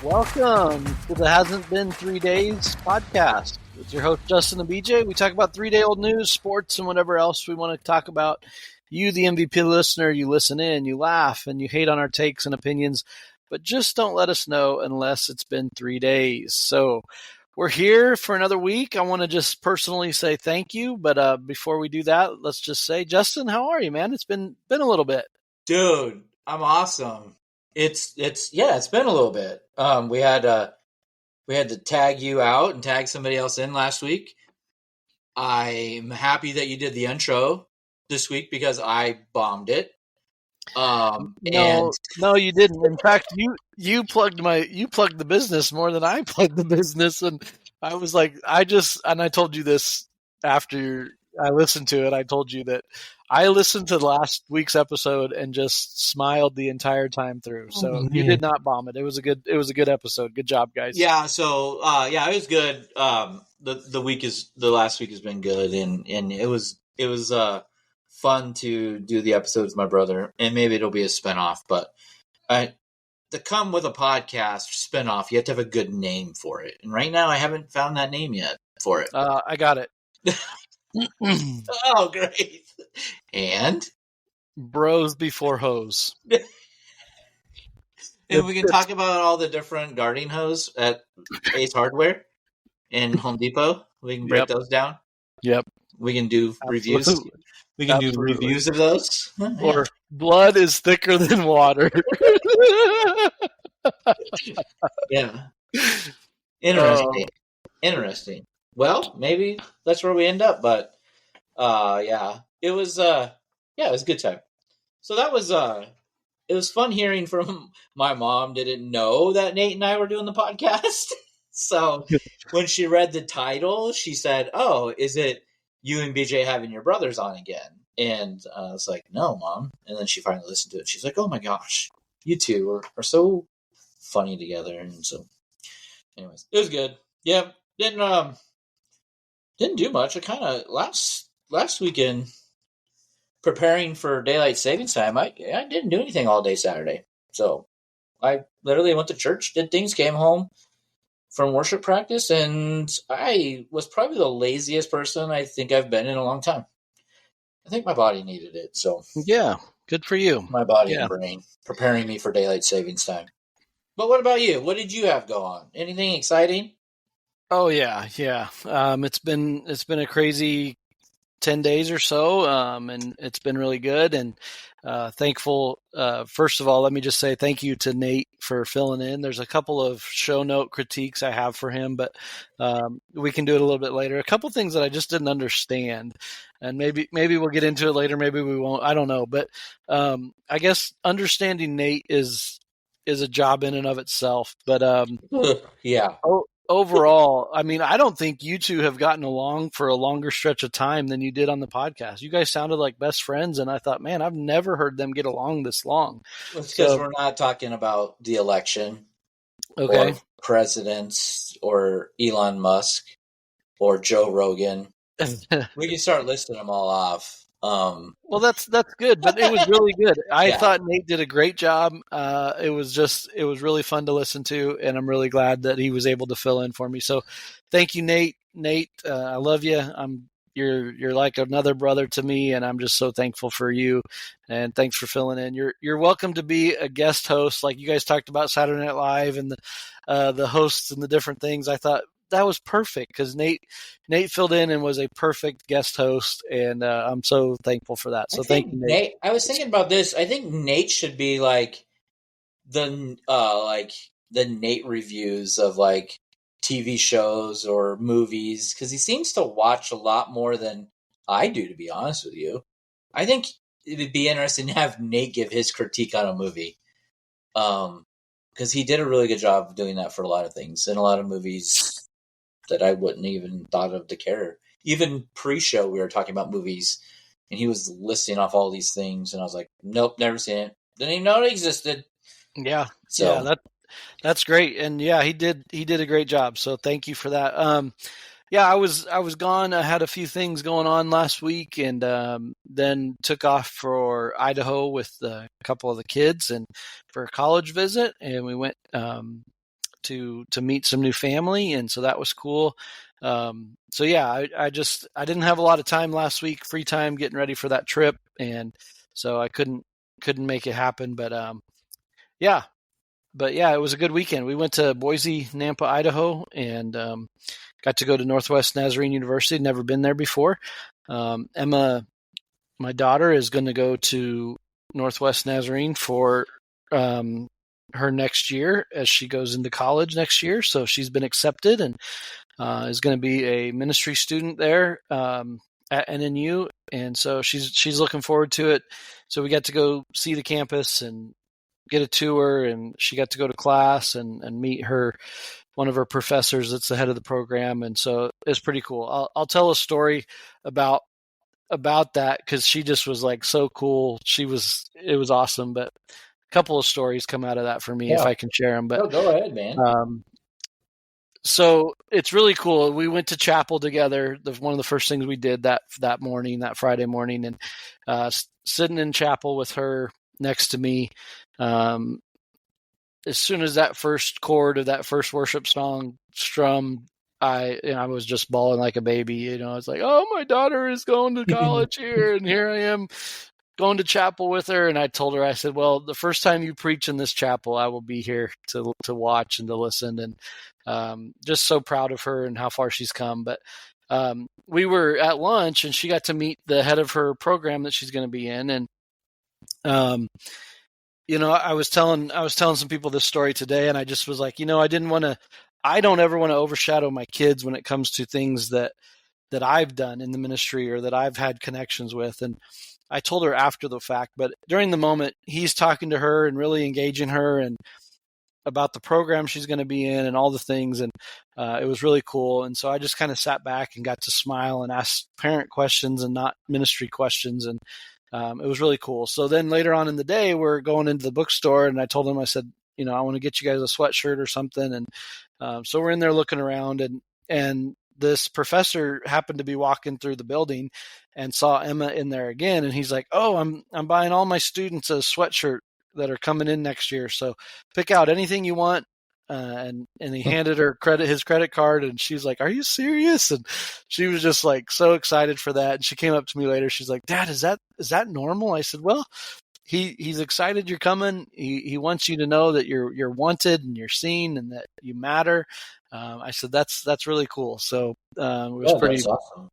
Welcome to the Hasn't Been 3 Days podcast. It's your host, Justin and BJ. We talk about 3-day-old news, sports, and whatever else we want to talk about. You, the MVP listener, you listen in, you laugh, and you hate on our takes and opinions, but just don't let us know unless it's been 3 days. So we're here for another week. I want to just personally say thank you, but before we do that, let's just say, Justin, how are you, man? It's been a little bit. Dude, I'm awesome. It's been a little bit. We had to tag you out and tag somebody else in last week. I'm happy that you did the intro this week because I bombed it. No, you didn't. In fact, you plugged the business more than I plugged the business, and I was like, I told you this after I listened to it. I told you that I listened to last week's episode and just smiled the entire time through. So you did not bomb it. It was a good episode. Good job, guys. Yeah. So it was good. The last week has been good, and it was fun to do the episodes with my brother, and maybe it'll be a spinoff, but to come with a podcast spinoff, you have to have a good name for it. And right now I haven't found that name yet for it. I got it. Oh, great. And? Bros Before Hoes. And we can talk about all the different gardening hose at Ace Hardware and Home Depot. We can break those down. Yep. We can do reviews. We can do reviews of those. Or blood is thicker than water. Yeah. Interesting. Well, maybe that's where we end up, but it was a good time. So that was it was fun hearing from my mom. Didn't know that Nate and I were doing the podcast. So when she read the title, she said, "Oh, is it you and BJ having your brothers on again?" And I was like, "No, Mom." And then she finally listened to it. She's like, "Oh my gosh, you two are so funny together." And so, anyways, it was good. Yeah, didn't do much. I kind of last weekend preparing for daylight savings time. I didn't do anything all day Saturday, so I literally went to church, did things, came home from worship practice, and I was probably the laziest person I think I've been in a long time. I think my body needed it. So yeah, good for you. My body and brain preparing me for daylight savings time. But what about you? What did you have go on? Anything exciting? Oh yeah. It's been a crazy 10 days or so, and it's been really good. And thankful. First of all, let me just say thank you to Nate for filling in. There's a couple of show note critiques I have for him, but we can do it a little bit later. A couple things that I just didn't understand, and maybe we'll get into it later. Maybe we won't. I don't know. But I guess understanding Nate is a job in and of itself. But yeah. Overall, I mean, I don't think you two have gotten along for a longer stretch of time than you did on the podcast. You guys sounded like best friends, and I thought, man, I've never heard them get along this long. It's because we're not talking about the election, okay, or presidents, or Elon Musk, or Joe Rogan. We can start listing them all off. Well, that's good, but it was really good. I thought Nate did a great job. It was really fun to listen to, and I'm really glad that he was able to fill in for me. So, thank you, Nate. Nate, I love you. You're like another brother to me, and I'm just so thankful for you. And thanks for filling in. You're welcome to be a guest host, like you guys talked about Saturday Night Live and the hosts and the different things. I thought that was perfect because Nate filled in and was a perfect guest host, and I'm so thankful for that. So thank you, Nate. I was thinking about this. I think Nate should be like the Nate reviews of like TV shows or movies, because he seems to watch a lot more than I do, to be honest with you. I think it would be interesting to have Nate give his critique on a movie. Because he did a really good job of doing that for a lot of things, and a lot of movies that I wouldn't even thought of to care. Even pre-show, we were talking about movies, and he was listing off all these things, and I was like, nope, never seen it. Didn't even know it existed. Yeah. So yeah, that's great. And yeah, he did a great job. So thank you for that. I was gone. I had a few things going on last week, and then took off for Idaho with a couple of the kids and for a college visit. And we went to meet some new family, and so that was cool. So yeah, I didn't have a lot of time last week, free time getting ready for that trip, and so I couldn't make it happen. Yeah, but yeah, it was a good weekend. We went to Boise, Nampa, Idaho, and got to go to Northwest Nazarene University. Never been there before. Emma, my daughter, is going to go to Northwest Nazarene for her next year as she goes into college next year. So she's been accepted and is going to be a ministry student there at NNU, and so she's looking forward to it. So we got to go see the campus and get a tour, and she got to go to class and meet one of her professors that's the head of the program, and so it's pretty cool. I'll tell a story about that because she just was like so cool. It was awesome, but a couple of stories come out of that for me if I can share them. But go ahead, man. So it's really cool. We went to chapel together. One of the first things we did that morning, that Friday morning, and sitting in chapel with her next to me. As soon as that first chord of that first worship song strummed, I was just bawling like a baby. I was like, "Oh, my daughter is going to college here, and here I am going to chapel with her." And I told her, I said, "Well, the first time you preach in this chapel, I will be here to watch and to listen." And just so proud of her and how far she's come. But we were at lunch, and she got to meet the head of her program that she's going to be in, and I was telling some people this story today, and I just was like, I don't ever want to overshadow my kids when it comes to things that I've done in the ministry or that I've had connections with. And I told her after the fact, but during the moment, he's talking to her and really engaging her and about the program she's going to be in and all the things. And it was really cool. And so I just kind of sat back and got to smile and ask parent questions and not ministry questions. And it was really cool. So then later on in the day, we're going into the bookstore, and I told him, I said, I want to get you guys a sweatshirt or something. And so we're in there looking around, and this professor happened to be walking through the building and saw Emma in there again. And he's like, "Oh, I'm buying all my students a sweatshirt that are coming in next year. So pick out anything you want." And he handed her his credit card, and she's like, "Are you serious?" And she was just like so excited for that. And she came up to me later. She's like, "Dad, is that normal?" I said, "Well, he's excited you're coming. He wants you to know that you're wanted and you're seen and that you matter." I said, that's really cool. So it was that's awesome.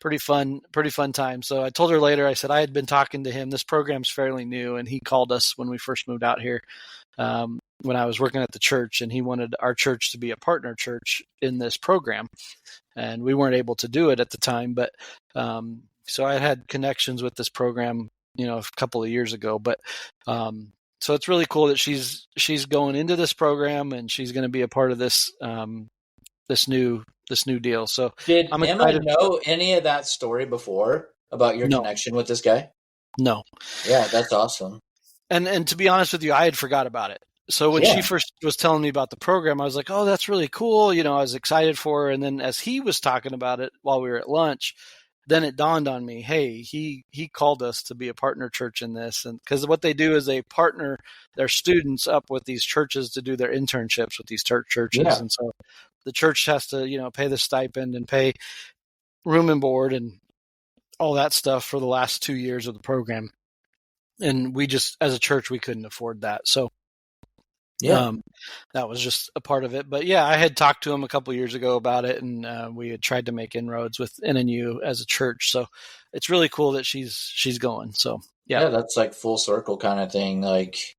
Pretty fun time. So I told her later, I said I had been talking to him. This program's fairly new, and he called us when we first moved out here. When I was working at the church, and he wanted our church to be a partner church in this program, and we weren't able to do it at the time. But so I had connections with this program, a couple of years ago. But so it's really cool that she's going into this program, and she's going to be a part of this this new deal. So did Emma know any of that story before about your connection with this guy? No. Yeah, that's awesome. And to be honest with you, I had forgot about it. So when she first was telling me about the program, I was like, "Oh, that's really cool." I was excited for her. And then as he was talking about it while we were at lunch, then it dawned on me, hey, he called us to be a partner church in this. And because what they do is they partner their students up with these churches to do their internships with these churches. Yeah. And so the church has to, pay the stipend and pay room and board and all that stuff for the last 2 years of the program. And we just, as a church, we couldn't afford that. So that was just a part of it. But yeah, I had talked to him a couple of years ago about it, and we had tried to make inroads with NNU as a church. So it's really cool that she's going. So yeah, that's like full circle kind of thing. Like,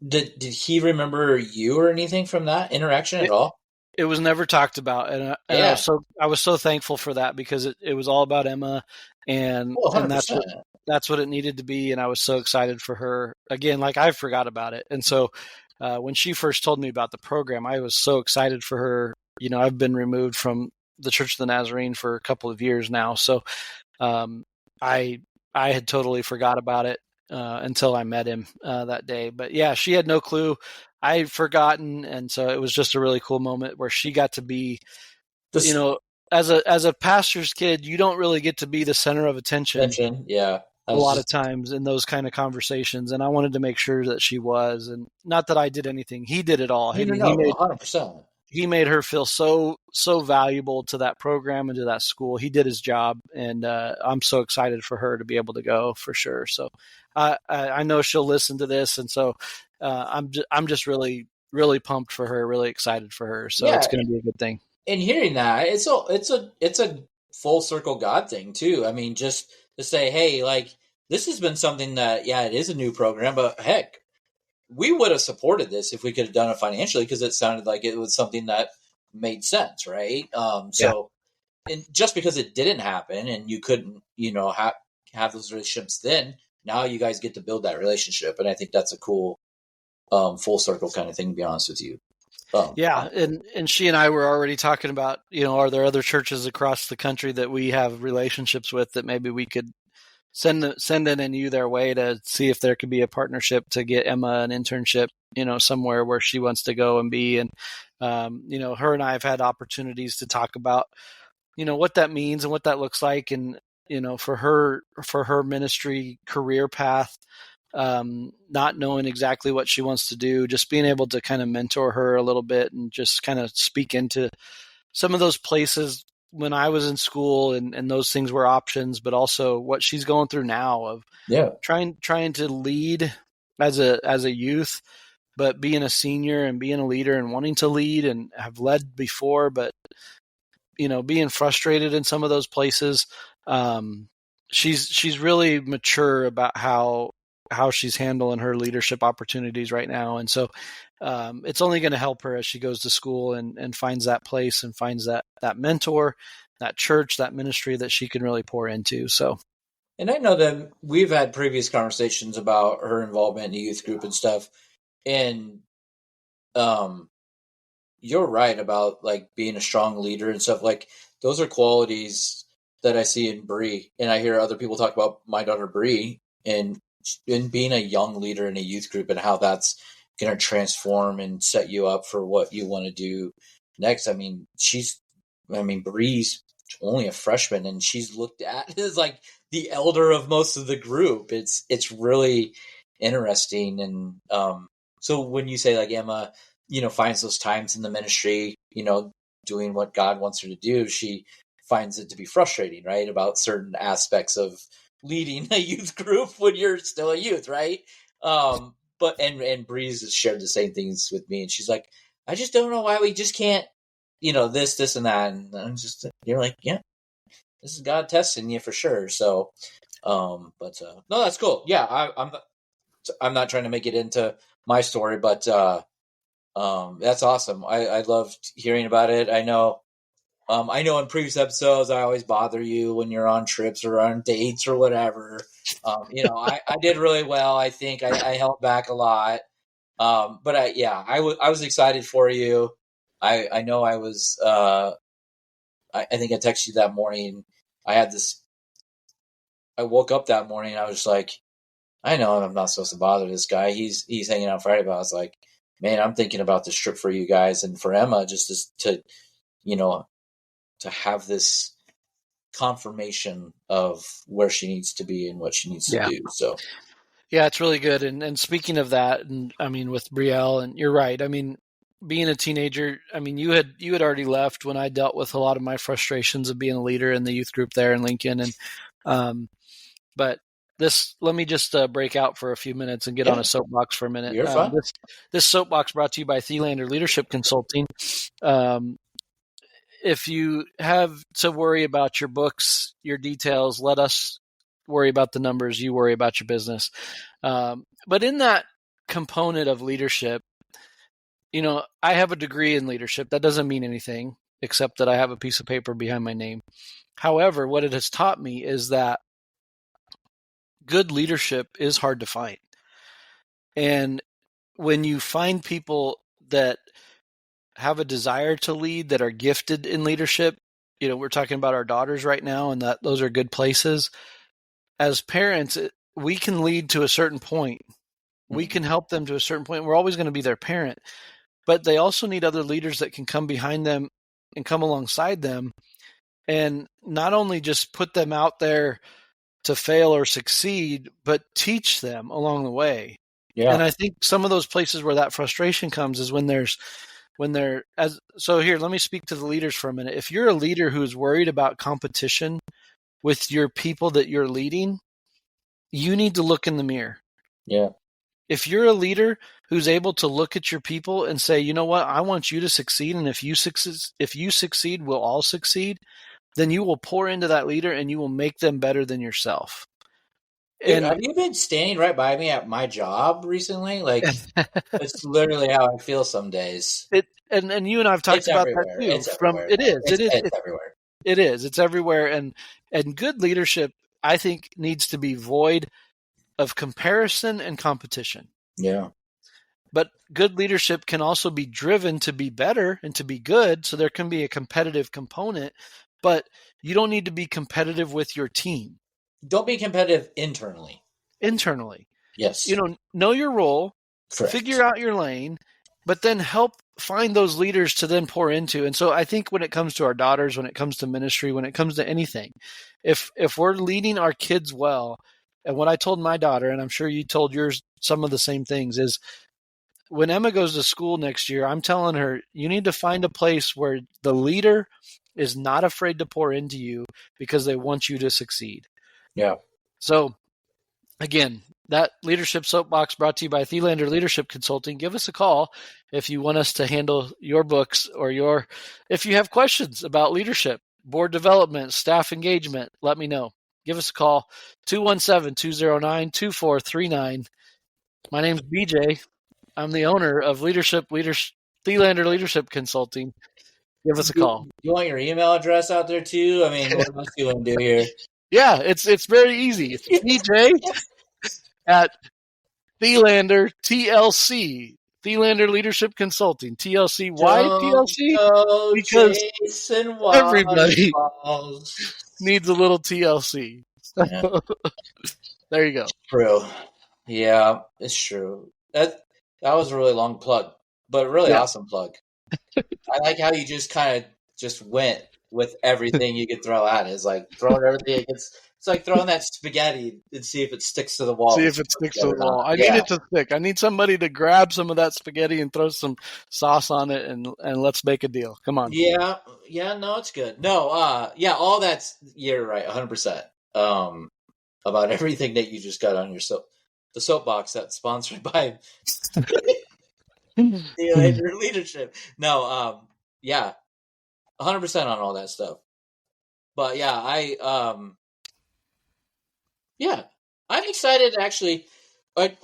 did he remember you or anything from that interaction at all? It was never talked about, and I was so thankful for that because it was all about Emma, and that's what it needed to be. And I was so excited for her again. Like I forgot about it. And so when she first told me about the program, I was so excited for her. I've been removed from the Church of the Nazarene for a couple of years now. So I had totally forgot about it until I met him that day. But yeah, she had no clue. I had forgotten. And so it was just a really cool moment where she got to be, as a pastor's kid, you don't really get to be the center of attention. Yeah. I a was lot of just times in those kind of conversations, and I wanted to make sure that she was, and not that I did anything. He did it all. no, I no, mean, no, 100%. he made her feel so valuable to that program and to that school. He did his job, and I'm so excited for her to be able to go for sure. So I know she'll listen to this, and so I'm just really pumped for her, really excited for her. So it's Yeah, going to be a good thing. and hearing that, it's a full circle God thing too. I mean, just to say, hey, like this has been something that, yeah, it is a new program, but heck, we would have supported this if we could have done it financially because it sounded like it was something that made sense, right? Yeah. So, and just because it didn't happen and you couldn't, have those relationships, then now you guys get to build that relationship, and I think that's a cool full circle kind of thing. To be honest with you, Yeah, and she and I were already talking about, are there other churches across the country that we have relationships with that maybe we could send in and you their way to see if there could be a partnership to get Emma an internship, somewhere where she wants to go and be. And her and I have had opportunities to talk about, what that means and what that looks like, and for her ministry career path, not knowing exactly what she wants to do, just being able to kind of mentor her a little bit and just kind of speak into some of those places when I was in school, and those things were options, but also what she's going through now of yeah, trying to lead as a youth, but being a senior and being a leader and wanting to lead and have led before, but being frustrated in some of those places. She's really mature about how she's handling her leadership opportunities right now. And so it's only going to help her as she goes to school and finds that place and finds that mentor, that church, that ministry that she can really pour into. So, and I know that we've had previous conversations about her involvement in the youth group and stuff, and um, you're right about like being a strong leader and stuff. Like those are qualities that I see in Bree, and I hear other people talk about my daughter Bree and being a young leader in a youth group and how that's going to transform and set you up for what you want to do next. Bree's only a freshman, and she's looked at as like the elder of most of the group. It's really interesting, and so when you say like Emma, finds those times in the ministry, doing what God wants her to do, she finds it to be frustrating, right? About certain aspects of leading a youth group when you're still a youth, right? But and Breeze has shared the same things with me, and she's like, I just don't know why we just can't, this, and that, and you're like, yeah, this is God testing you for sure. So, no, that's cool. Yeah, I'm not trying to make it into my story, but that's awesome. I loved hearing about it. I know in previous episodes I always bother you when you're on trips or on dates or whatever. I did really well. I think I held back a lot. But I was excited for you. I know I was. I think I texted you that morning. I had this. I woke up that morning and I was like, I know I'm not supposed to bother this guy. He's hanging out Friday, but I was like, man, I'm thinking about this trip for you guys and for Emma, you know, to have this confirmation of where she needs to be and what she needs to yeah. do. So, Yeah, it's really good. And speaking of that, and I mean with Brielle, and you're right. I mean, being a teenager, I mean you had already left when I dealt with a lot of my frustrations of being a leader in the youth group there in Lincoln, and but let me just break out for a few minutes and get on yeah, a soapbox for a minute. you're fine. This soapbox brought to you by Thelander Leadership Consulting. Um, if you have to worry about your books, your details, let us worry about the numbers. You worry about your business. But in that component of leadership, I have a degree in leadership. That doesn't mean anything except that I have a piece of paper behind my name. However, what it has taught me is that good leadership is hard to find. And when you find people that have a desire to lead, that are gifted in leadership, we're talking about our daughters right now, and that those are good places. As parents, we can lead to a certain point. We can help them to a certain point. We're always going to be their parent, but they also need other leaders that can come behind them and come alongside them and not only just put them out there to fail or succeed, but teach them along the way. Yeah. And I think some of those places where that frustration comes is when so here, let me speak to the leaders for a minute. If you're a leader who's worried about competition with your people that you're leading, you need to look in the mirror. Yeah. If you're a leader who's able to look at your people and say, you know what, I want you to succeed, and if you succeed, we'll all succeed, then you will pour into that leader and you will make them better than yourself. Dude, And have you been standing right by me at my job recently? Like, it's literally how I feel some days. and you and I've talked It's about that everywhere. too. It's everywhere, It man. is, It's everywhere. it's everywhere, and good leadership, I think, needs to be void of comparison and competition. Yeah. But good leadership can also be driven to be better and to be good, so there can be a competitive component, but you don't need to be competitive with your team. Don't be competitive internally. Internally. Yes. Know your role, Correct. figure out your lane, but then help find those leaders to then pour into. And so I think when it comes to our daughters, when it comes to ministry, when it comes to anything, if we're leading our kids well, and what I told my daughter, and I'm sure you told yours some of the same things, is when Emma goes to school next year, I'm telling her, you need to find a place where the leader is not afraid to pour into you because they want you to succeed. Yeah. So again, that leadership soapbox brought to you by Thelander Leadership Consulting. Give us a call if you want us to handle your books, or if you have questions about leadership, board development, staff engagement, let me know. Give us a call, 217-209-2439. My name's BJ. I'm the owner of Thelander Leadership Consulting. Give us a call. You want your email address out there too? I mean, what else do you want to do here? Yeah, it's very easy. It's BJ at Thelander TLC. Thelander Leadership Consulting, TLC. Why TLC? Because Jason everybody Waterfalls. needs a little TLC. Yeah. There you go. True. Yeah, it's true. That was a really long plug, but a really awesome plug. I like how you just kind of just went with everything you could throw at it. It's like throwing everything. It's like throwing that spaghetti and see if it sticks to the wall. See if it sticks to the wall. I need it to stick. I need somebody to grab some of that spaghetti and throw some sauce on it, and let's make a deal. Come on. Yeah. No, it's good. No, all that's, you're right, 100%. About everything that you just got on your the soapbox that's sponsored by the leadership. No, 100% on all that stuff. But yeah, I'm excited actually. We're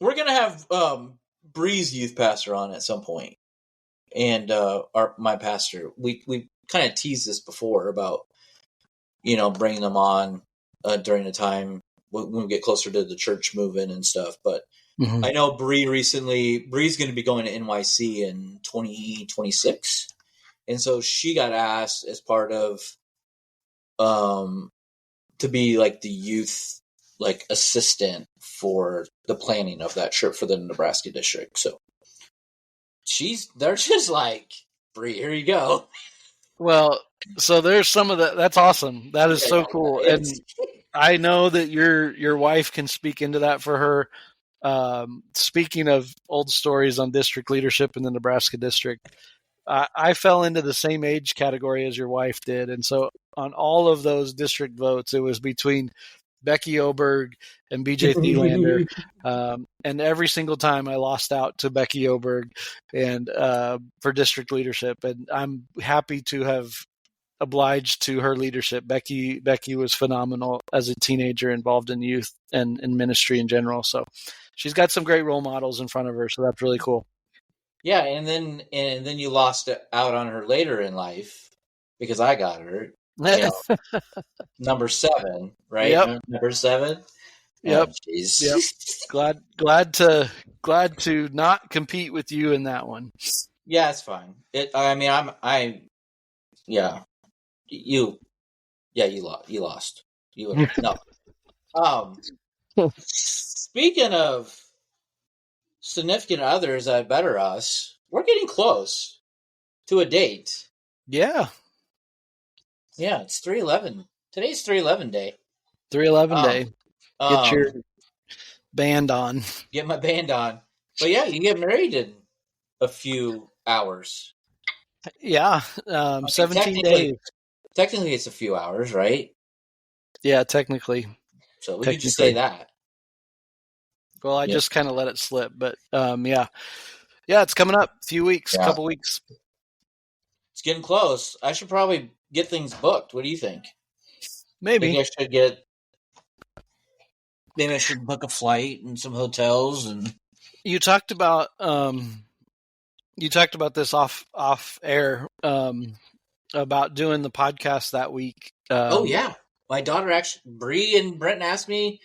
gonna have Bree's youth pastor on at some point, and my pastor. We kind of teased this before about bringing them on during the time when we get closer to the church moving and stuff. But I know Bree's going to be going to NYC in 2026. And so she got asked as part of, to be like the youth, like assistant for the planning of that trip for the Nebraska district. So they're just like, Bree, here you go. Well, so there's some of that. That's awesome. That is so cool. And I know that your wife can speak into that for her. Speaking of old stories on district leadership in the Nebraska district, I fell into the same age category as your wife did. And so on all of those district votes, it was between Becky Oberg and BJ Thelander. And every single time I lost out to Becky Oberg and for district leadership. And I'm happy to have obliged to her leadership. Becky was phenomenal as a teenager, involved in youth and in ministry in general. So she's got some great role models in front of her. So that's really cool. Yeah, and then you lost out on her later in life because I got her. Number 7, right? Yep. Number 7. Yep. Oh, yep. Glad to not compete with you in that one. Yeah, it's fine. You lost. No. Speaking of significant others that better us, we're getting close to a date. Yeah. Yeah, it's 3/11 Today's 311 day. 311 day. Get your Um, band on. get my band on. But yeah, you get married in a few hours. Yeah, I mean, 17 days. technically, it's a few hours, right? Yeah, technically. So we could just say Technically. that. Well, I Yep. just kind of let it slip, but yeah. Yeah, it's coming up. A few weeks, Yeah. couple weeks. It's getting close. I should probably get things booked. What do you think? Maybe. Maybe I should book a flight and some hotels and You talked about this off air about doing the podcast that week. oh yeah. My daughter actually Bree and Brenton asked me,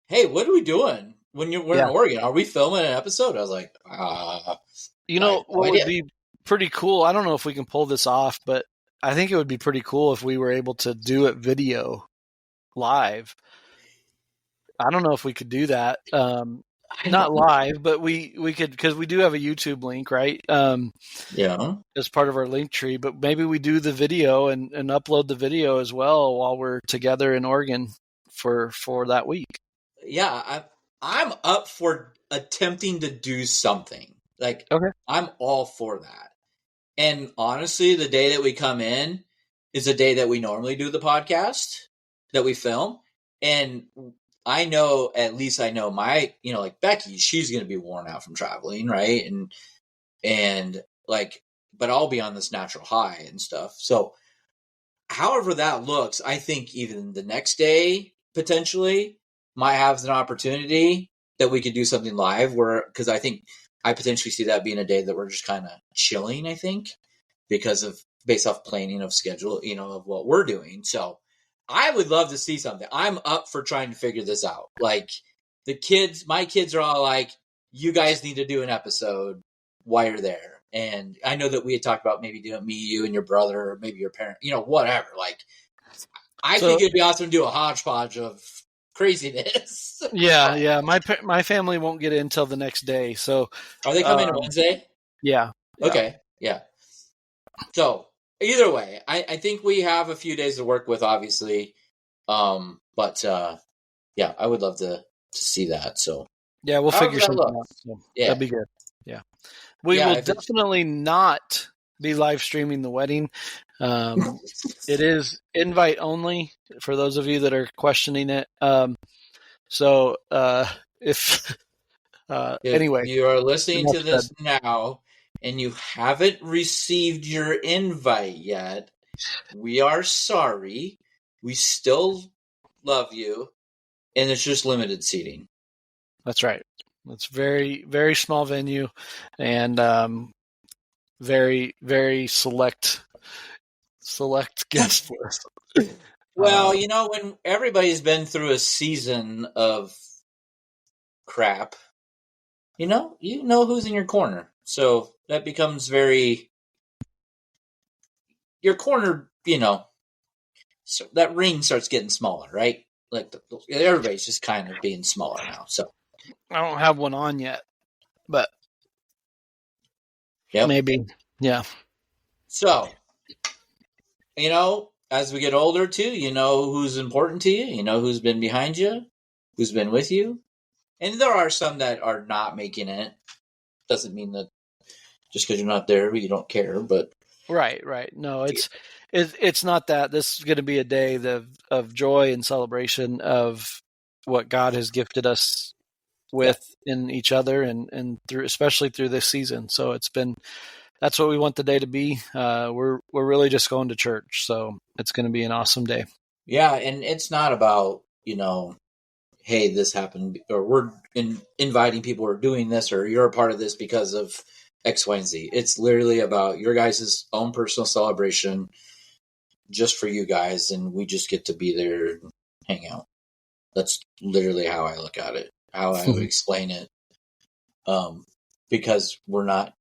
"Hey, what are we doing when we're in Yeah. Oregon? Are we filming an episode?" I was like, You I know have no what would idea. be pretty cool? I don't know if we can pull this off, but I think it would be pretty cool if we were able to do it video live. I don't know if we could do that. I Not don't know. live, but we could, because we do have a YouTube link, right? Yeah. As part of our link tree, but maybe we do the video and upload the video as well while we're together in Oregon for that week. Yeah, I'm up for attempting to do something. Like Okay. I'm all for that. And honestly, the day that we come in is the day that we normally do the podcast that we film. And at least I know like Becky, she's going to be worn out from traveling, right? And like, but I'll be on this natural high and stuff. So, however that looks, I think even the next day potentially might have an opportunity that we could do something live because I think I potentially see that being a day that we're just kind of chilling, I think, because of based off planning of schedule, of what we're doing. So I would love to see something. I'm up for trying to figure this out. Like my kids are all like, you guys need to do an episode while you're there. And I know that we had talked about maybe doing me, you, and your brother, or maybe your parent, whatever. Like, I think it'd be awesome to do a hodgepodge of craziness. Yeah. My family won't get in until the next day. So, Are they coming Wednesday? Yeah. Okay. Yeah. So either way, I think we have a few days to work with, obviously. But yeah, I would love to see that. So Yeah, we'll figure something out. So yeah, that'd be good. Yeah. We will definitely not be live streaming the wedding. It is invite only for those of you that are questioning it. So if anyway, you are listening to this now and you haven't received your invite yet, we are sorry. We still love you, and it's just limited seating. That's right. It's very, very small venue, and very, very select guest list. Well, when everybody's been through a season of crap, you know who's in your corner. So that becomes your corner, so that ring starts getting smaller, right? Like everybody's just kind of being smaller now. So I don't have one on yet, but yep. Maybe. Yeah. So, as we get older too, you know who's important to you, you know who's been behind you, who's been with you. And there are some that are not making it. Doesn't mean that just because you're not there, you don't care. But right. No, it's not that. This is going to be a day of joy and celebration of what God has gifted us with in each other and through, especially through this season. So that's what we want the day to be. We're really just going to church, so it's going to be an awesome day. Yeah, and it's not about hey, this happened, or we're inviting people who are doing this, or you're a part of this because of X, Y, and Z. It's literally about your guys' own personal celebration just for you guys, and we just get to be there and hang out. That's literally how I look at it, how I would explain it. Because we're not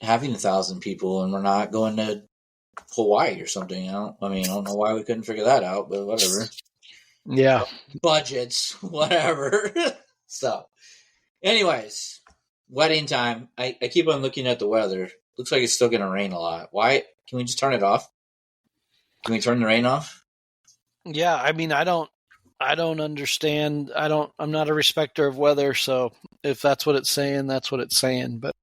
having 1,000 people and we're not going to Hawaii or something. I don't know why we couldn't figure that out, but whatever. Yeah. Budgets, whatever. So, anyways, wedding time. I keep on looking at the weather. Looks like it's still going to rain a lot. Why? Can we just turn it off? Can we turn the rain off? Yeah, I mean, I don't understand. I'm not a respecter of weather, so if that's what it's saying, that's what it's saying. But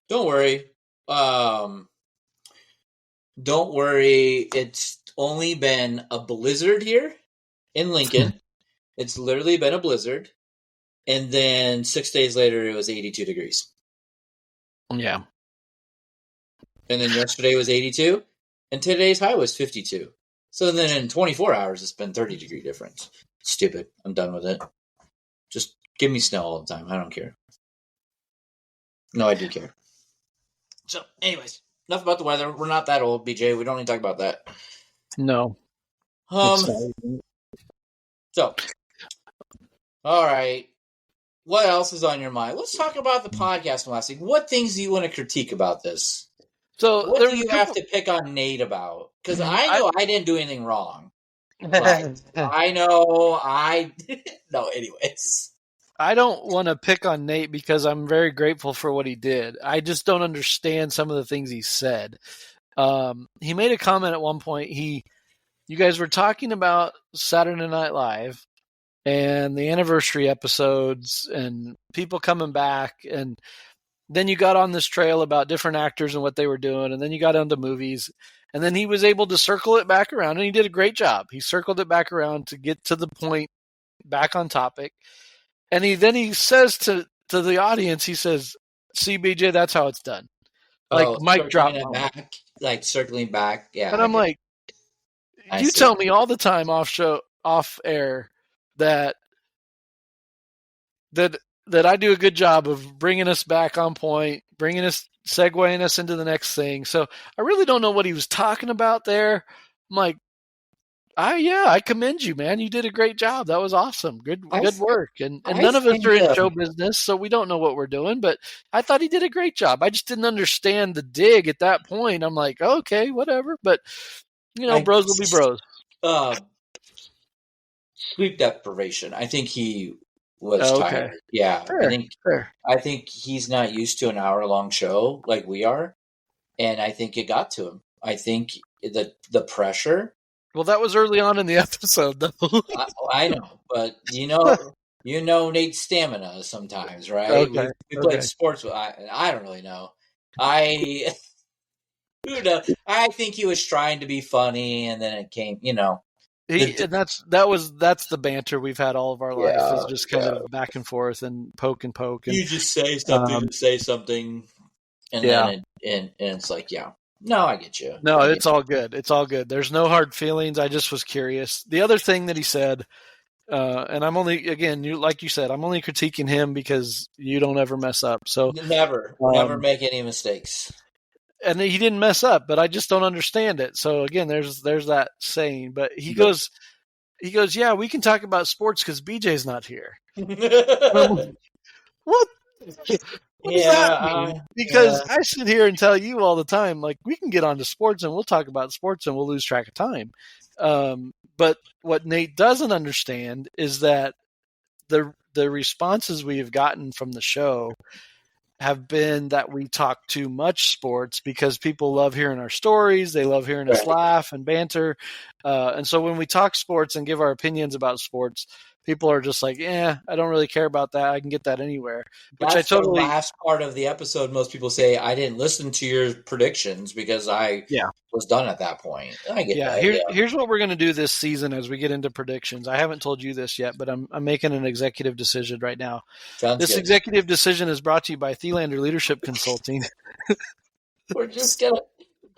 Don't worry. Um, don't worry. It's only been a blizzard here in Lincoln. It's literally been a blizzard. And then 6 days later, it was 82 degrees. yeah, And then yesterday was 82. And today's high was 52. So then in 24 hours, it's been 30-degree difference. Stupid. I'm done with it. Just give me snow all the time. I don't care. No, I do care. So, anyways, enough about the weather. We're not that old, BJ. We don't need to talk about that. no, Um. it's not. So, all right. What else is on your mind? Let's talk about the podcast from last week. What things do you want to critique about this? So What there do was a you have couple. to pick on Nate about? Because I know I didn't do anything wrong. But I I know I. No, anyways. I don't want to pick on Nate because I'm very grateful for what he did. I just don't understand some of the things he said. He made a comment at one point. You guys were talking about Saturday Night Live and the anniversary episodes and people coming back, and then you got on this trail about different actors and what they were doing, and then you got onto movies, and then he was able to circle it back around, and he did a great job. He circled it back around to get to the point, back on topic, and he says to the audience, he says, "See, BJ, that's how it's done." Like Oh, mic drop circling it moment. back. Like circling back. Yeah, And I I'm get it. like, I you see. tell me all the time off air that that that I do a good job of bringing us back on point, segueing us into the next thing. So I really don't know what he was talking about there. I'm like, I commend you, man. You did a great job. That was awesome. Good work. And I none of us think are in show business, so we don't know what we're doing. But I thought he did a great job. I just didn't understand the dig at that point. I'm like, okay, whatever. But I bros will be bros. uh, sleep deprivation. I think he was Oh, okay, tired. Yeah, fair, fair. I think he's not used to an hour-long show like we are, and I think it got to him. I think the pressure. Well, that was early on in the episode, though. I know, but you know Nate's stamina sometimes, right? Okay, We played okay. sports. I don't really know. I who knows? I think he was trying to be funny, and then it came. And that's the banter we've had all of our life, is just kind of back and forth and poke and poke, and You just say something to say something, and yeah. then and it's like, yeah, no, I get you. No, it's all good. It's all good. There's no hard feelings. I just was curious. The other thing that he said, and I'm only, again, like you said, I'm only critiquing him because you don't ever mess up. So Never make any mistakes. and he didn't mess up, but I just don't understand it. So again, there's that saying. But he goes, yeah, we can talk about sports because BJ's not here. Like, what? What does that mean? Because I sit here and tell you all the time, like, we can get onto sports and we'll talk about sports and we'll lose track of time. But what Nate doesn't understand is that the responses we have gotten from the show have been that we talk too much sports because people love hearing our stories. They love hearing us laugh and banter. And so when we talk sports and give our opinions about sports, people are just like, I don't really care about that. I can get that anywhere. Which That's the last part of the episode. Most people say, I didn't listen to your predictions because I was done at that point. I get that. Here's what we're going to do this season as we get into predictions. I haven't told you this yet, but I'm making an executive decision right now. This executive decision is brought to you by Thelander Leadership Consulting. We're just going to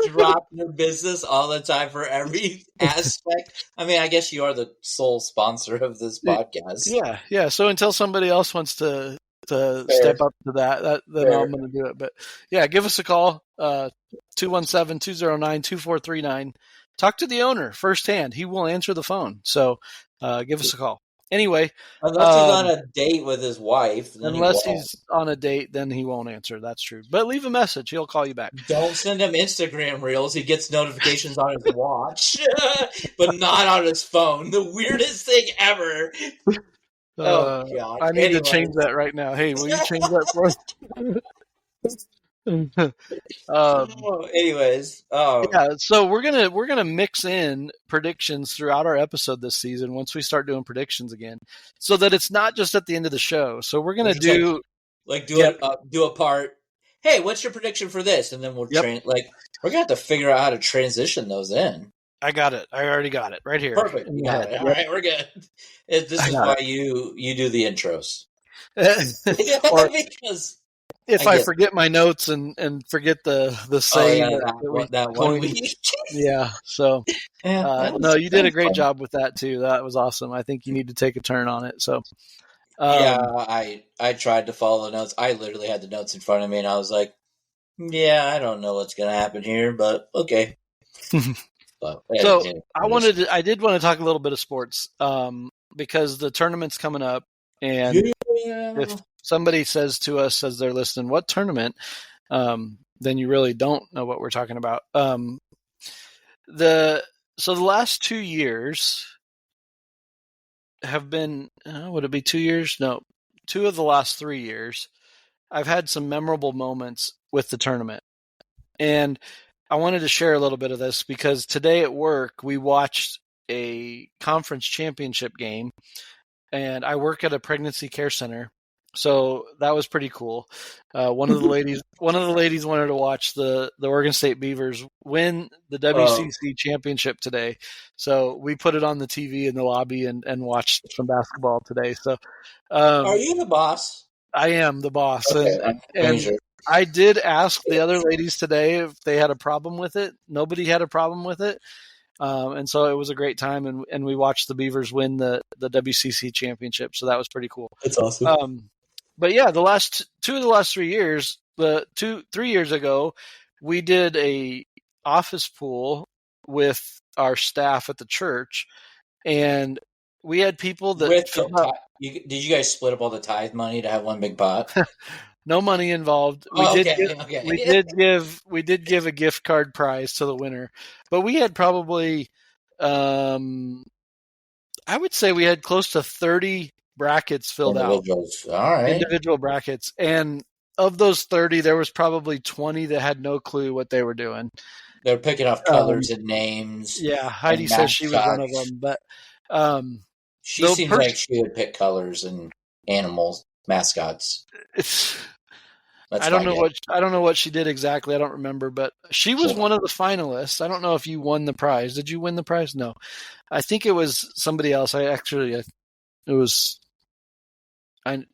drop your business all the time for every aspect. I mean, I guess you are the sole sponsor of this podcast. Yeah. So until somebody else wants to step up to that, then I'm going to do it. But yeah, give us a call, 217-209-2439. Talk to the owner firsthand. He will answer the phone. So give us a call. Anyway, unless he's on a date with his wife. Unless he's on a date, then he won't answer. That's true. But leave a message. He'll call you back. Don't send him Instagram reels. He gets notifications on his watch, but not on his phone. The weirdest thing ever. Oh, God. I need to change that right now. Hey, will you change that for us? Anyways, yeah, so we're gonna mix in predictions throughout our episode this season once we start doing predictions again, so that it's not just at the end of the show. So we're we'll gonna just like do do yeah, it do a part. Hey, what's your prediction for this? And then we'll yep, we're gonna have to figure out how to transition those in. I got it. I already got it right here Perfect, in you my got head. it. All Yep, right, we're good. This I is got why you do the intros it. Or because I if I get. forget my notes and forget the Oh saying yeah, that we that one coined, week. yeah. So Yeah, no, you that did a was great fun. job with that too. That was awesome. I think you need to take a turn on it. So Yeah, um, I tried to follow the notes. I literally had the notes in front of me, and I was like, "Yeah, I don't know what's gonna happen here, but okay." But so anyways. I did want to talk a little bit of sports because the tournament's coming up, and if Yeah. somebody says to us as they're listening, "What tournament?" Then you really don't know what we're talking about. The so the last 2 years have been would it be 2 years? No, 2 of the last 3 years. I've had some memorable moments with the tournament, and I wanted to share a little bit of this because today at work we watched a conference championship game, and I work at a pregnancy care center, so that was pretty cool. One of the ladies wanted to watch the Oregon State Beavers win the Um, WCC championship today, so we put it on the TV in the lobby and watched some basketball today. So are um, you the boss? I am the boss, Okay, I'm making and sure. I did ask the other ladies today if they had a problem with it. Nobody had a problem with it, and so it was a great time, and we watched the Beavers win the WCC championship. So that was pretty cool. That's awesome. But yeah, the last 2 of the last 3 years, the 3 years ago, we did a office pool with our staff at the church, and we had people that With the filled out did you guys split up all the tithe money to have one big pot? no money involved. Oh, okay, okay. We did give a gift card prize to the winner, but we had probably um, I would say we had close to 30 brackets filled out, Individuals. All right. individual brackets, and of those 30, there was probably 20 that had no clue what they were doing. They're picking off Um, colors and names yeah, Heidi and says she was one of mascots. them, but um, She the seems like person she would pick colors and animals, mascots. it's That's my guess. I don't know what she did exactly. I don't remember, but she was Sure. one of the finalists. I don't know if you won the prize. Did you win the prize? No, I think it was somebody else. It was.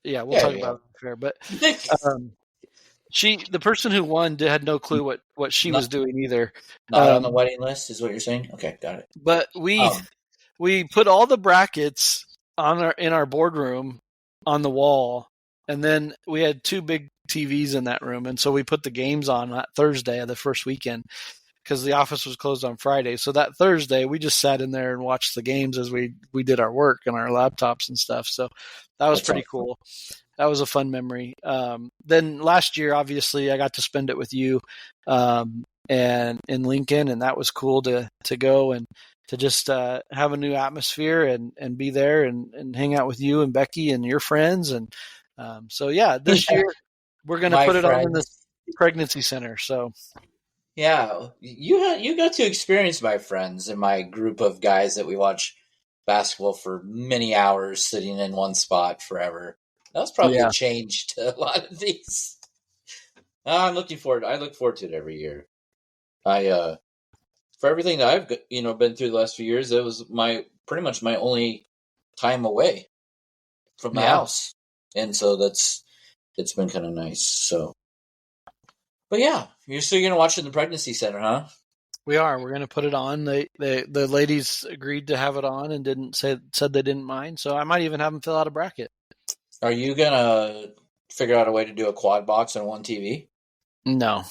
Yeah, we'll talk Yeah, about it fair, but yeah. um, the person who won had no clue what she was not doing either. not on the wedding list is what you're saying? Okay, got it. But Um, we put all the brackets in our boardroom on the wall, and then we had two big TVs in that room, and so we put the games on that Thursday of the first weekend because the office was closed on Friday. So that Thursday we just sat in there and watched the games as we did our work on our laptops and stuff. So that was that's pretty awesome. cool. That was a fun memory. Then last year, obviously, I got to spend it with you, and in Lincoln, and that was cool to go and to just have a new atmosphere and be there and hang out with you and Becky and your friends. And so yeah, this year we're going to My put it on in the friends. pregnancy center. So Yeah, you got to experience my friends and my group of guys that we watch basketball for many hours sitting in one spot forever. That was probably a yeah, change to a lot of these. I'm looking forward. I look forward to it every year. I for everything that been through the last few years, it was my pretty much my only time away from the yeah, house, and so it's been kind of nice. So, but yeah, you're still gonna watch it in the pregnancy center, huh? we are. We're going to put it on. The ladies agreed to have it on and said they didn't mind. So I might even have them fill out a bracket. Are you gonna figure out a way to do a quad box on one TV? No,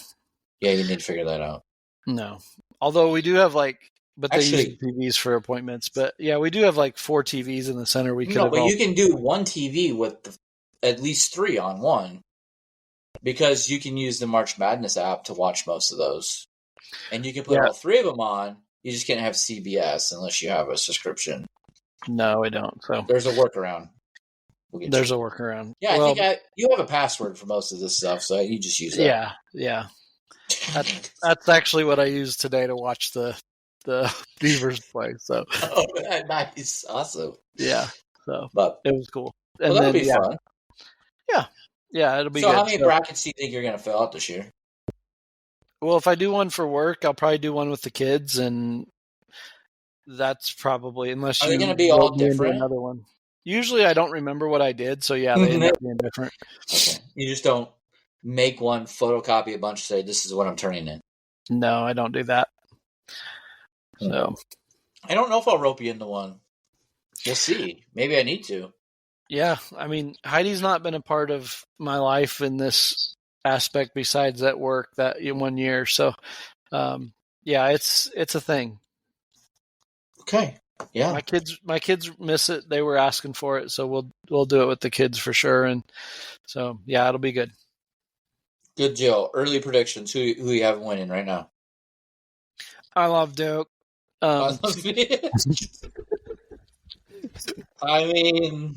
Yeah, you need to figure that out. no. Although we do have but they use the Actually, TVs for appointments. But yeah, we do have 4 TVs in the center. We could no, have but all. you can do one TV with at least three on one because you can use the March Madness app to watch most of those, and you can put Yeah, all three of them on. You just can't have CBS unless you have a subscription. no, I don't. So There's a workaround. We'll get There's you. a workaround. Yeah, I Well, think you have a password for most of this stuff, so you just use that. yeah. That's actually what I used today to watch the Beavers play. So Oh, nice, awesome. yeah, so But it was cool. well, And that'll then be fun. it'll be So, how good. many So, brackets do you think you're going to fill out this year? well, if I do one for work, I'll probably do one with the kids, and that's probably unless Are they going you to be rope all me into different? another one. Usually, I don't remember what I did, so yeah, they end up being different. Okay, you just don't make one, photocopy a bunch, say this is what I'm turning in. No, I don't do that. So I don't know if I'll rope you into one. We'll see. Maybe I need to. yeah, I mean, Heidi's not been a part of my life in this aspect besides at work that 1 year. So yeah, it's a thing. Okay. Yeah. My kids miss it. They were asking for it, so we'll do it with the kids for sure. And so yeah, it'll be good. Good deal. Early predictions. Who you have winning right now? I love Duke. I mean,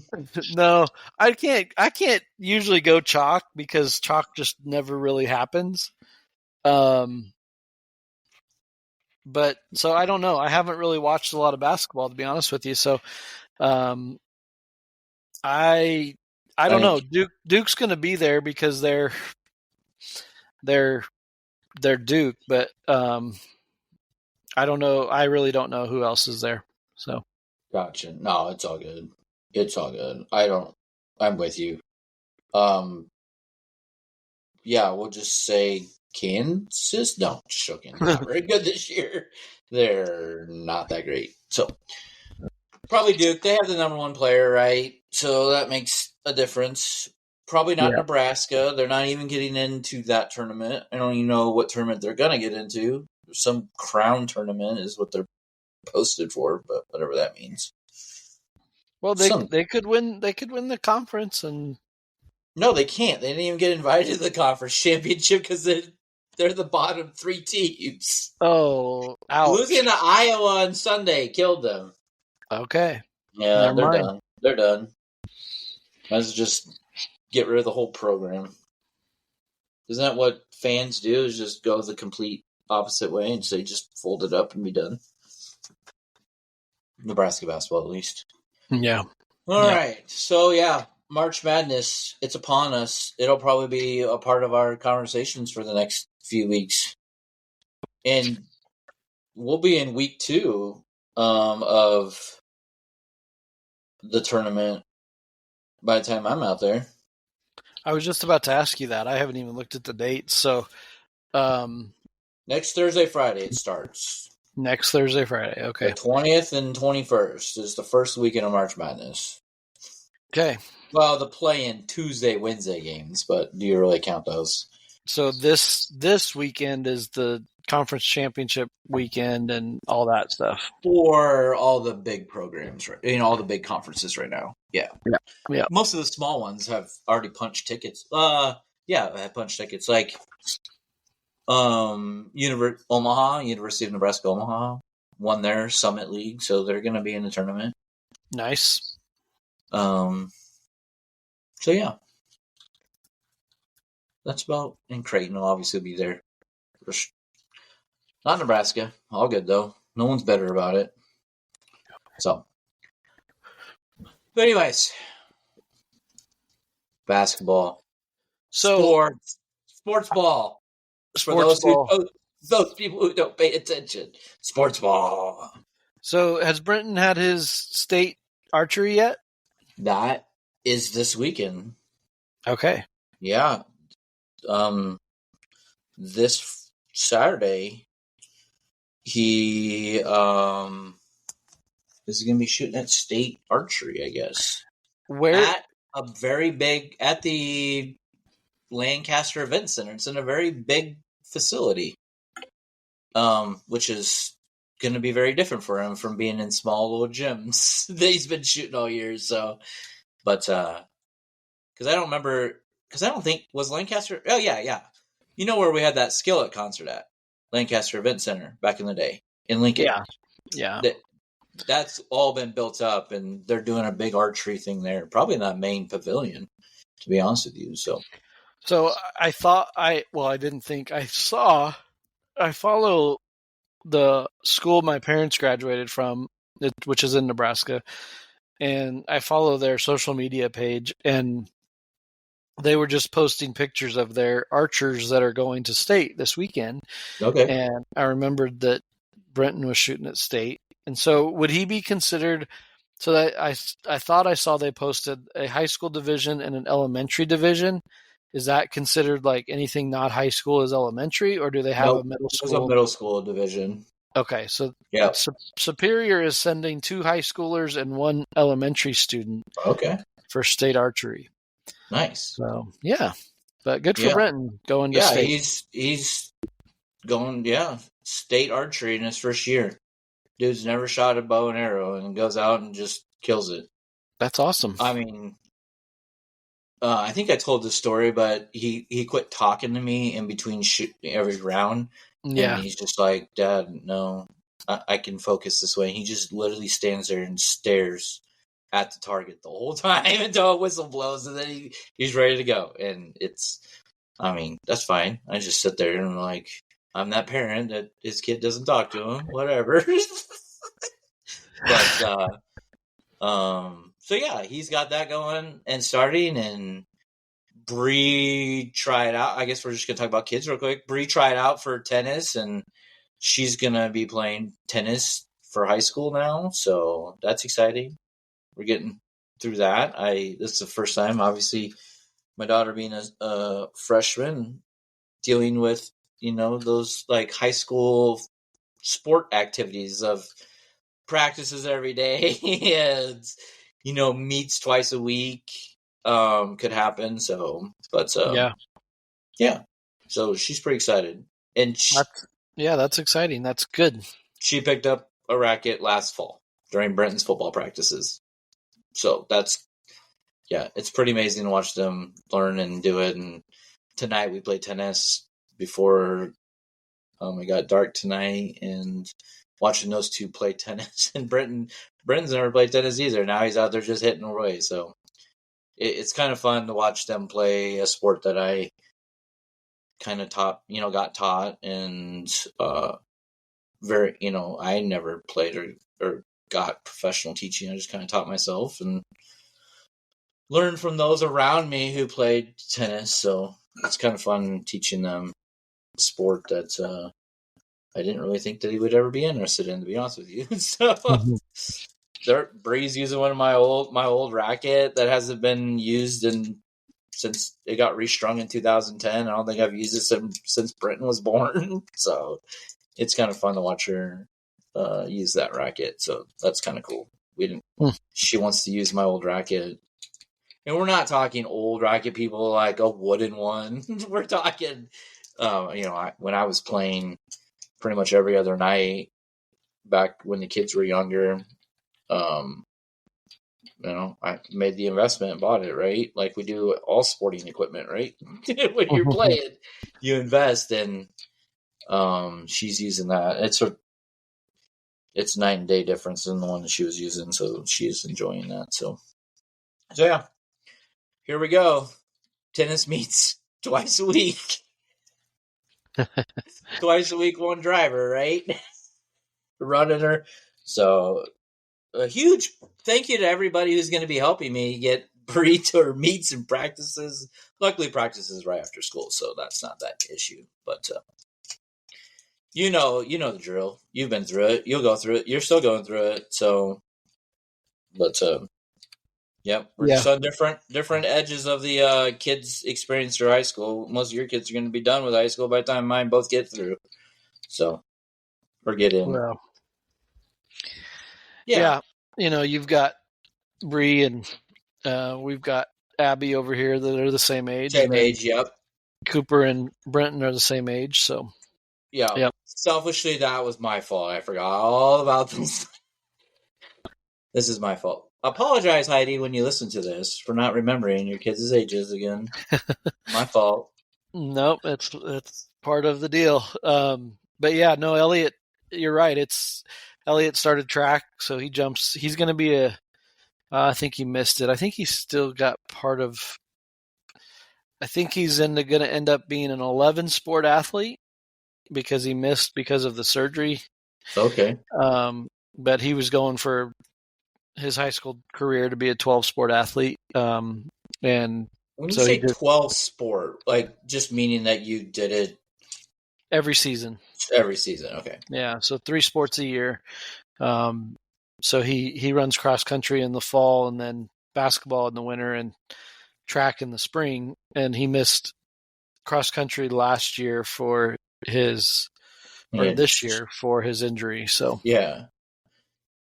No, I can't usually go chalk because chalk just never really happens. But so I don't know. I haven't really watched a lot of basketball, to be honest with you. So um, I don't know. Duke's going to be there because they're Duke, but I don't know. I really don't know who else is there. So gotcha. No, it's all good. It's all good. I'm with you. Yeah, we'll just say Kansas. No, just joking. Not very good this year. They're not that great. So probably Duke. They have the number one player, right? So that makes a difference. Probably not yeah. Nebraska. They're not even getting into that tournament. I don't even know what tournament they're gonna get into. Some crown tournament is what they're posted for, but whatever that means. Well, they could win. They could win the conference, and no, they can't. They didn't even get invited to the conference championship because they're the bottom three teams. oh, ouch. Losing to Iowa on Sunday killed them. Okay. Yeah, Never they're mind. done. They're done. Let's just get rid of the whole program. Isn't that what fans do? Is just go the complete opposite way and say just fold it up and be done. Nebraska basketball, at least. Yeah. All right. So yeah, March Madness. It's upon us. It'll probably be a part of our conversations for the next few weeks, and we'll be in week 2 of the tournament by the time I'm out there. I was just about to ask you that. I haven't even looked at the dates. So next Thursday, Friday it starts. Next Thursday, Friday. Okay. The 20th and 21st is the first weekend of March Madness. Okay. Well, the play-in Tuesday, Wednesday games, but do you really count those? So this weekend is the conference championship weekend and all that stuff. For all the big programs, right? All the big conferences right now. Yeah. Yeah. Most of the small ones have already punched tickets. Yeah, I have punched tickets. Like University of Nebraska Omaha won their Summit League, so they're going to be in the tournament. Nice. So yeah, that's about. And Creighton will obviously be there. Not Nebraska. All good though. No one's better about it. So, but anyways, basketball, sports ball. For those people who don't pay attention, sports ball. So has Brenton had his state archery yet? That is this weekend. Okay. Yeah. This Saturday, he is going to be shooting at state archery, I guess. Where? At the Lancaster Event Center. It's in a very big facility, which is going to be very different for him from being in small little gyms that he's been shooting all year. So, but because I don't think was Lancaster. Oh yeah. You know where we had that Skillet concert at Lancaster Event Center back in the day in Lincoln. Yeah. that's all been built up, and they're doing a big archery thing there, probably in that main pavilion, to be honest with you. So I thought I didn't think I saw. I follow the school my parents graduated from, which is in Nebraska, and I follow their social media page, and they were just posting pictures of their archers that are going to state this weekend. okay, And I remembered that Brenton was shooting at state. And so would he be considered? So that I thought I saw they posted a high school division and an elementary division. Is that considered like anything not high school is elementary, or do they have a nope, middle there's a school? middle school division. Okay, so Yeah, Superior is sending 2 high schoolers and 1 elementary student okay, for state archery. nice. So yeah, but good for Yeah, Brenton going to yeah, state. he's going, yeah, state archery in his first year. Dude's never shot a bow and arrow and goes out and just kills it. That's awesome. I mean, I think I told this story, but he quit talking to me in between every round, and Yeah, he's just like, "Dad, no, I can focus this way." And he just literally stands there and stares at the target the whole time until a whistle blows, and then he's ready to go. And I mean, that's fine. I just sit there and I'm like, I'm that parent that his kid doesn't talk to him, whatever. But so yeah, he's got that going and starting, and Bree tried out. I guess we're just gonna talk about kids real quick. Bree tried out for tennis, and she's gonna be playing tennis for high school now, so that's exciting. We're getting through that. This is the first time, obviously, my daughter being a freshman, dealing with those like high school sport activities of practices every day and meets twice a week could happen. So but yeah, yeah, so she's pretty excited, and that's exciting. That's good. she picked up a racket last fall during Brenton's football practices. So it's pretty amazing to watch them learn and do it. And tonight we played tennis before it got dark tonight, and watching those two play tennis. And Brenton's never played tennis either. Now he's out there just hitting away. So it's kind of fun to watch them play a sport that I kind of got taught, and very, I never played or got professional teaching. I just kind of taught myself and learned from those around me who played tennis. So it's kind of fun teaching them a sport that I didn't really think that he would ever be interested in, to be honest with you. So Bree's using one of my old racket that hasn't been used since it got restrung in 2010. I don't think I've used it since Brenton was born. So it's kind of fun to watch her use that racket. So that's kind of cool. She wants to use my old racket. And we're not talking old racket people like a wooden one. We're talking, when I was playing pretty much every other night back when the kids were younger, I made the investment and bought it, right? Like we do all sporting equipment, right? When you're playing, you invest, and she's using that. It's night and day difference than the one that she was using, so she's enjoying that. So yeah, here we go. Tennis meets twice a week. Twice a week, one driver, right? Running her. So a huge thank you to everybody who's going to be helping me get Bree to her meets and practices. Luckily, practices right after school, so that's not that issue. But you know the drill. You've been through it. You'll go through it. You're still going through it. So, but yep, we're just on different edges of the kids' experience through high school. Most of your kids are going to be done with high school by the time mine both get through. So, or get in. Well, Yeah. You've got Bree and we've got Abby over here that are the same age. Same age, yep. Cooper and Brenton are the same age, so yeah. Yep. Selfishly, that was my fault. I forgot all about this. This is my fault. Apologize, Heidi, when you listen to this for not remembering your kids' ages again. My fault. Nope, it's part of the deal. But yeah, no, Elliot, you're right. Elliot started track, so he jumps. He's going to be a. I think he missed it. I think he's still got part of. I think he's going to end up being an 11 sport athlete because he missed because of the surgery. Okay. But he was going for his high school career to be a 12 sport athlete. And When you so he say did 12 sport, like just meaning that you did it every season. every season. Okay. Yeah, so 3 sports a year. So he runs cross country in the fall and then basketball in the winter and track in the spring. And he missed cross country last year for his or Yeah. this year for his injury. So Yeah.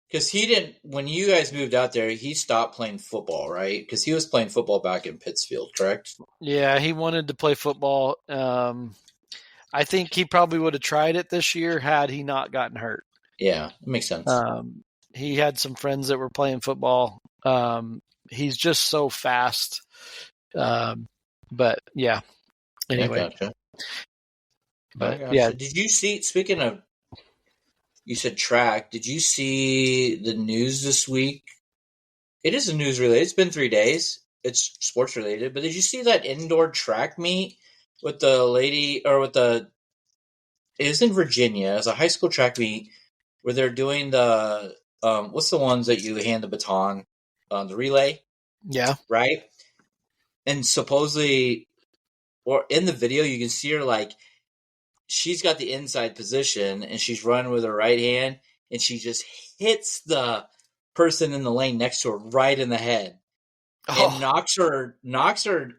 Because he didn't, when you guys moved out there, he stopped playing football, right? Because he was playing football back in Pittsfield, correct? yeah, he wanted to play football. I think he probably would have tried it this year had he not gotten hurt. Yeah, it makes sense. He had some friends that were playing football. He's just so fast. But yeah, anyway. I gotcha. But yeah, Did you see, speaking of, you said track, did you see the news this week? It is a news related. It's been 3 days. It's sports related. But did you see that indoor track meet with the lady, or with the, it was in Virginia. It's a high school track meet where they're doing the, what's the ones that you hand the baton, the relay, yeah. right? And supposedly, or in the video, you can see her like, she's got the inside position and she's running with her right hand and she just hits the person in the lane next to her right in the head and knocks her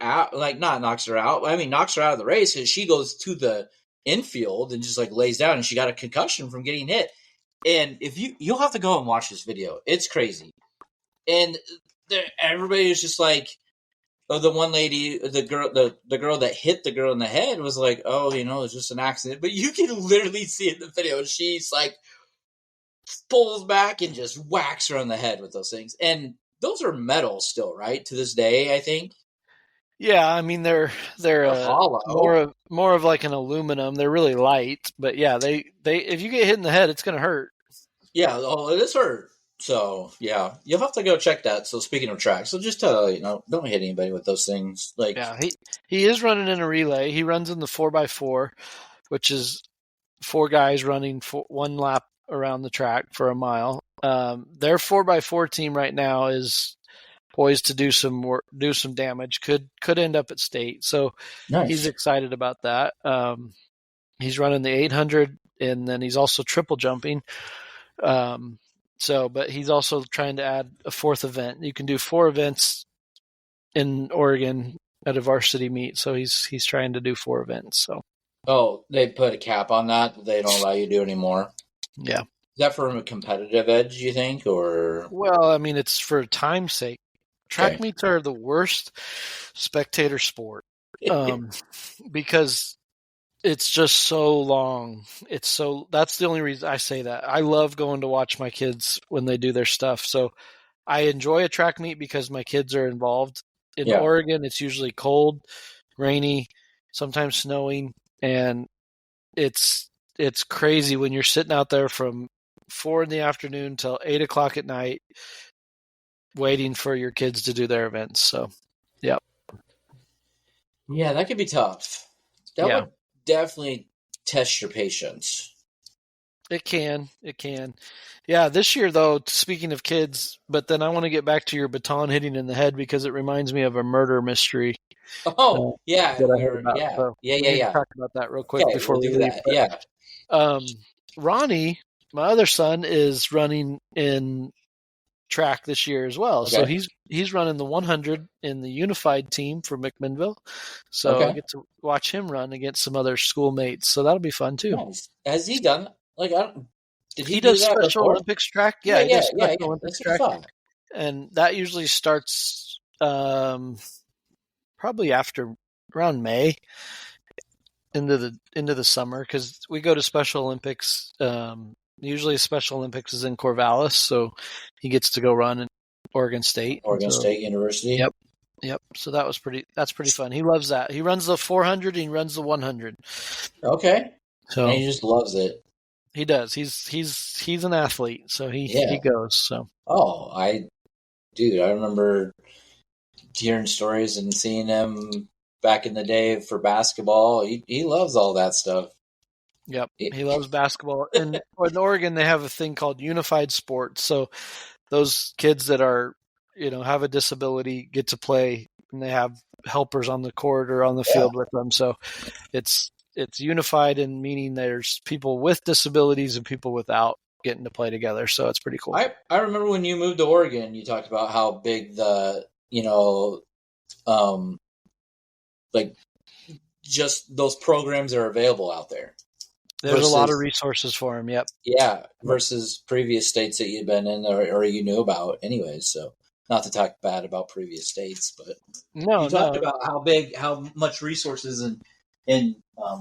out, like not knocks her out. I mean, knocks her out of the race and she goes to the infield and just like lays down and she got a concussion from getting hit. And if you'll have to go and watch this video. It's crazy. And everybody is just like, oh, the one lady, the girl that hit the girl in the head was like, oh, it's just an accident. But you can literally see in the video, she's like, pulls back and just whacks her on the head with those things. And those are metal still, right? To this day, I think. Yeah, I mean they're hollow. more of like an aluminum. They're really light, but yeah, they if you get hit in the head, it's going to hurt. Yeah, it is hurt. So yeah, you'll have to go check that. So speaking of track, so just don't hit anybody with those things. Like, yeah, he is running in a relay. He runs in the 4x4, which is 4 guys running one lap around the track for a mile. Their 4x4 team right now is poised to do some work, do some damage. Could end up at state. So nice. He's excited about that. He's running the 800, and then he's also triple jumping. But he's also trying to add a 4th event. You can do 4 events in Oregon at a varsity meet, so he's trying to do 4 events. So, they put a cap on that. They don't allow you to do anymore. Yeah. Is that from a competitive edge, you think, or? Well, I mean, it's for time's sake. Track meets are the worst spectator sport because it's just so long. That's the only reason I say that. I love going to watch my kids when they do their stuff. So I enjoy a track meet because my kids are involved. In Oregon, it's usually cold, rainy, sometimes snowing, and it's crazy when you're sitting out there from 4 p.m. till 8 o'clock at night waiting for your kids to do their events. So, yeah. Yeah, that could be tough. That would definitely test your patience. It can. Yeah, this year, though, speaking of kids, but then I want to get back to your baton hitting in the head because it reminds me of a murder mystery. Oh, yeah. That I heard about. So talk about that real quick before we leave. Ronnie, my other son, is running in track this year as well. So he's running the 100 in the unified team for McMinnville. So I get to watch him run against some other schoolmates. So that'll be fun too. Nice. Has he done did he does do that Special before? Olympics track? Yeah, he does Special Olympics track. Fun. And that usually starts probably after around May into the summer because we go to Special Olympics. Usually Special Olympics is in Corvallis, so he gets to go run in Oregon State. State University. Yep. So that's pretty fun. He loves that. He runs the 400 and he runs the 100. Okay. So and he just loves it. He does. He's an athlete, so he Yeah. goes. So Oh, I remember hearing stories and seeing him back in the day for basketball. He loves all that stuff. yep, It- he loves basketball. And in Oregon, they have a thing called unified sports. So those kids that are have a disability get to play, and they have helpers on the court or on the yeah. field with them. So it's unified in meaning there's people with disabilities and people without getting to play together. So it's pretty cool. I remember when you moved to Oregon, you talked about how big um, like just those programs are available out there There's a lot of versus resources for them. Yep. yeah Yep. versus previous states that you've been in or you knew about anyways. So not to talk bad about previous states, but you No, talked no. about how much resources and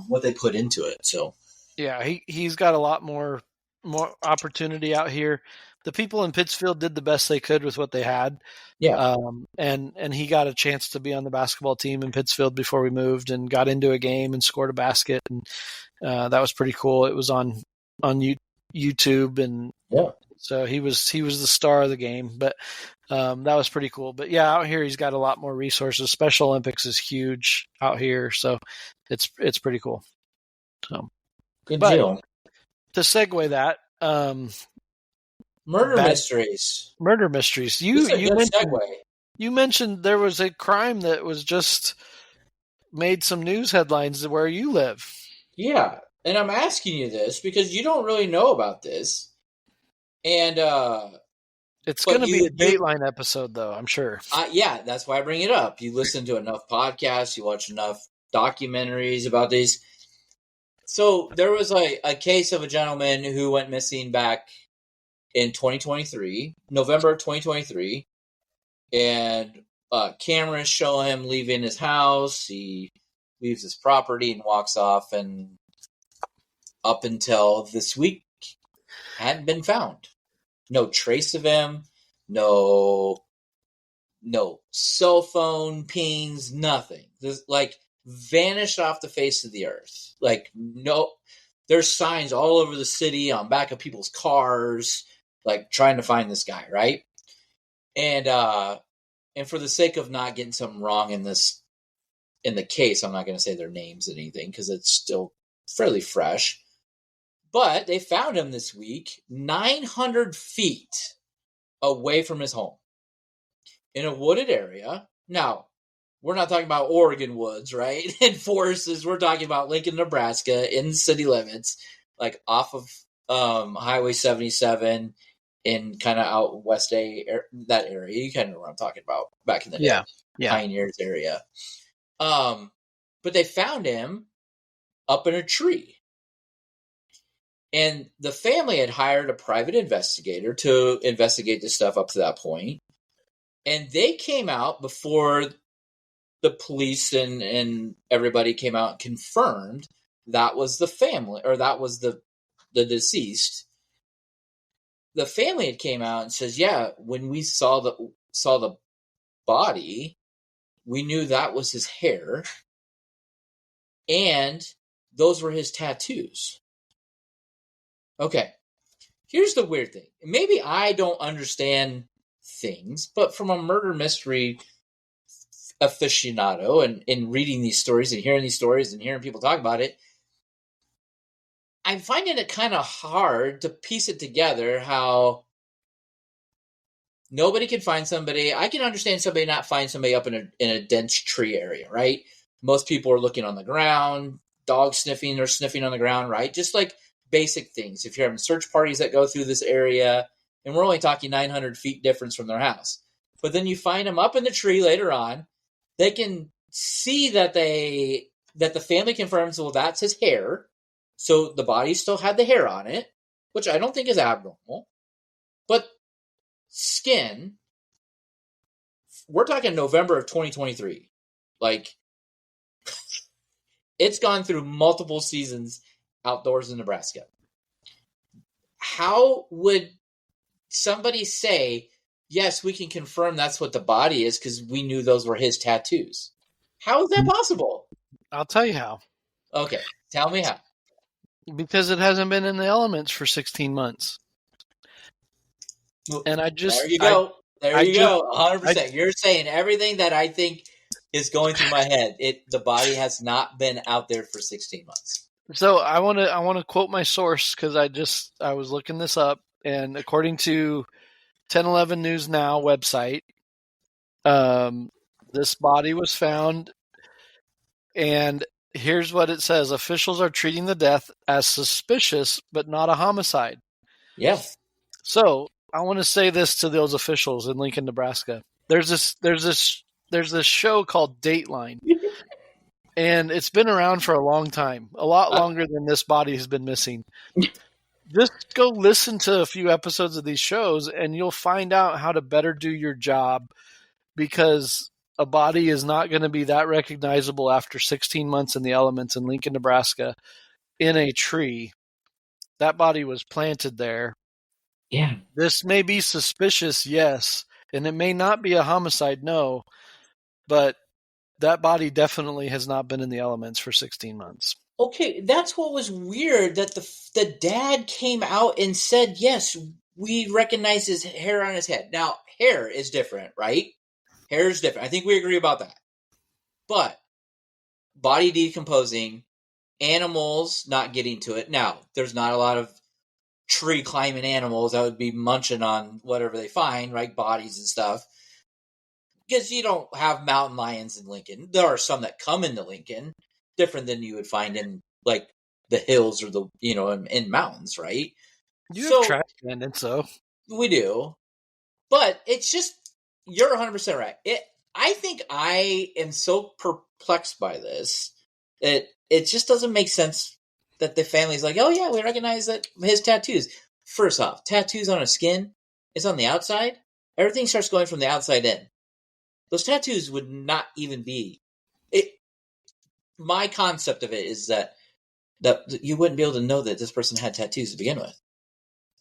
what they put into it. So Yeah, he's got a lot more opportunity out here. The people in Pittsfield did the best they could with what they had. yeah, And he got a chance to be on the basketball team in Pittsfield before we moved, and got into a game and scored a basket, and that was pretty cool. It was on YouTube, and yeah, so he was the star of the game. But that was pretty cool. But yeah, out here he's got a lot more resources. Special Olympics is huge out here, so it's pretty cool. So, good but deal. to segue that, Murder bad mysteries. murder mysteries. This is a good segue. You mentioned there was a crime that was just made some news headlines where you live. Yeah, and I'm asking you this because you don't really know about this, and It's going but to be a you Dateline episode, though, I'm sure. yeah, that's why I bring it up. You listen to enough podcasts, you watch enough documentaries about these. So there was a case of a gentleman who went missing back in 2023, November 2023, and cameras show him leaving his house. He leaves his property and walks off, and up until this week, hadn't been found. No trace of him. No cell phone pings, nothing. This, like, vanished off the face of the earth. Like, no, there's signs all over the city on back of people's cars, like trying to find this guy, right? And for the sake of not getting something wrong in the case, I'm not going to say their names and anything because it's still fairly fresh. But they found him this week, 900 feet away from his home in a wooded area. Now, we're not talking about Oregon woods, right? And forests. We're talking about Lincoln, Nebraska, in city limits, like off of Highway 77 in kind of out west that area. You kind of know what I'm talking about back in the day. Yeah. Yeah. Pioneers area. But they found him up in a tree. And the family had hired a private investigator to investigate this stuff up to that point. And they came out before the police and everybody came out and confirmed that was the family, or that was the deceased. The family had came out and says, yeah, when we saw the body, we knew that was his hair, and those were his tattoos. Okay, here's the weird thing. Maybe I don't understand things, but from a murder mystery aficionado and in reading these stories and hearing these stories and hearing people talk about it, I'm finding it kind of hard to piece it together how nobody can find somebody. I can understand somebody not find somebody up in a dense tree area, right? Most people are looking on the ground, dog sniffing or sniffing on the ground, right? Just like basic things. If you're having search parties that go through this area, and we're only talking 900 feet difference from their house. But then you find them up in the tree later on. They can see that the family confirms, well, that's his hair. So the body still had the hair on it, which I don't think is abnormal. But skin, we're talking November of 2023. Like, it's gone through multiple seasons outdoors in Nebraska. How would somebody say, yes, we can confirm that's what the body is because we knew those were his tattoos? How is that possible? I'll tell you how. Okay, tell me how. Because it hasn't been in the elements for 16 months. And there you go. There I you just, go. 100%. You're saying everything that I think is going through my head. The body has not been out there for 16 months. so I want to quote my source because I was looking this up, and according to 1011 News Now website, this body was found, and here's what it says: officials are treating the death as suspicious, but not a homicide. Yeah. So I want to say this to those officials in Lincoln, Nebraska. There's this show called Dateline, and it's been around for a long time, a lot longer than this body has been missing. Just go listen to a few episodes of these shows, and you'll find out how to better do your job, because a body is not going to be that recognizable after 16 months in the elements in Lincoln, Nebraska, in a tree. That body was planted there. Yeah. This may be suspicious, yes, and it may not be a homicide, no, but that body definitely has not been in the elements for 16 months. Okay, that's what was weird, that the dad came out and said, yes, we recognize his hair on his head. Now, hair is different, right? Hair is different. I think we agree about that. But body decomposing, animals not getting to it. Now, there's not a lot of tree climbing animals that would be munching on whatever they find, right? Bodies and stuff. Because you don't have mountain lions in Lincoln. There are some that come into Lincoln, different than you would find in like the hills or the in mountains, right? You have trash bandits, so we do, but it's just you're 100% right. I think I am so perplexed by this that it just doesn't make sense that the family's like, oh yeah, we recognize that his tattoos. First off, tattoos on his skin, it's on the outside. Everything starts going from the outside in. Those tattoos would not even be it. My concept of it is that you wouldn't be able to know that this person had tattoos to begin with.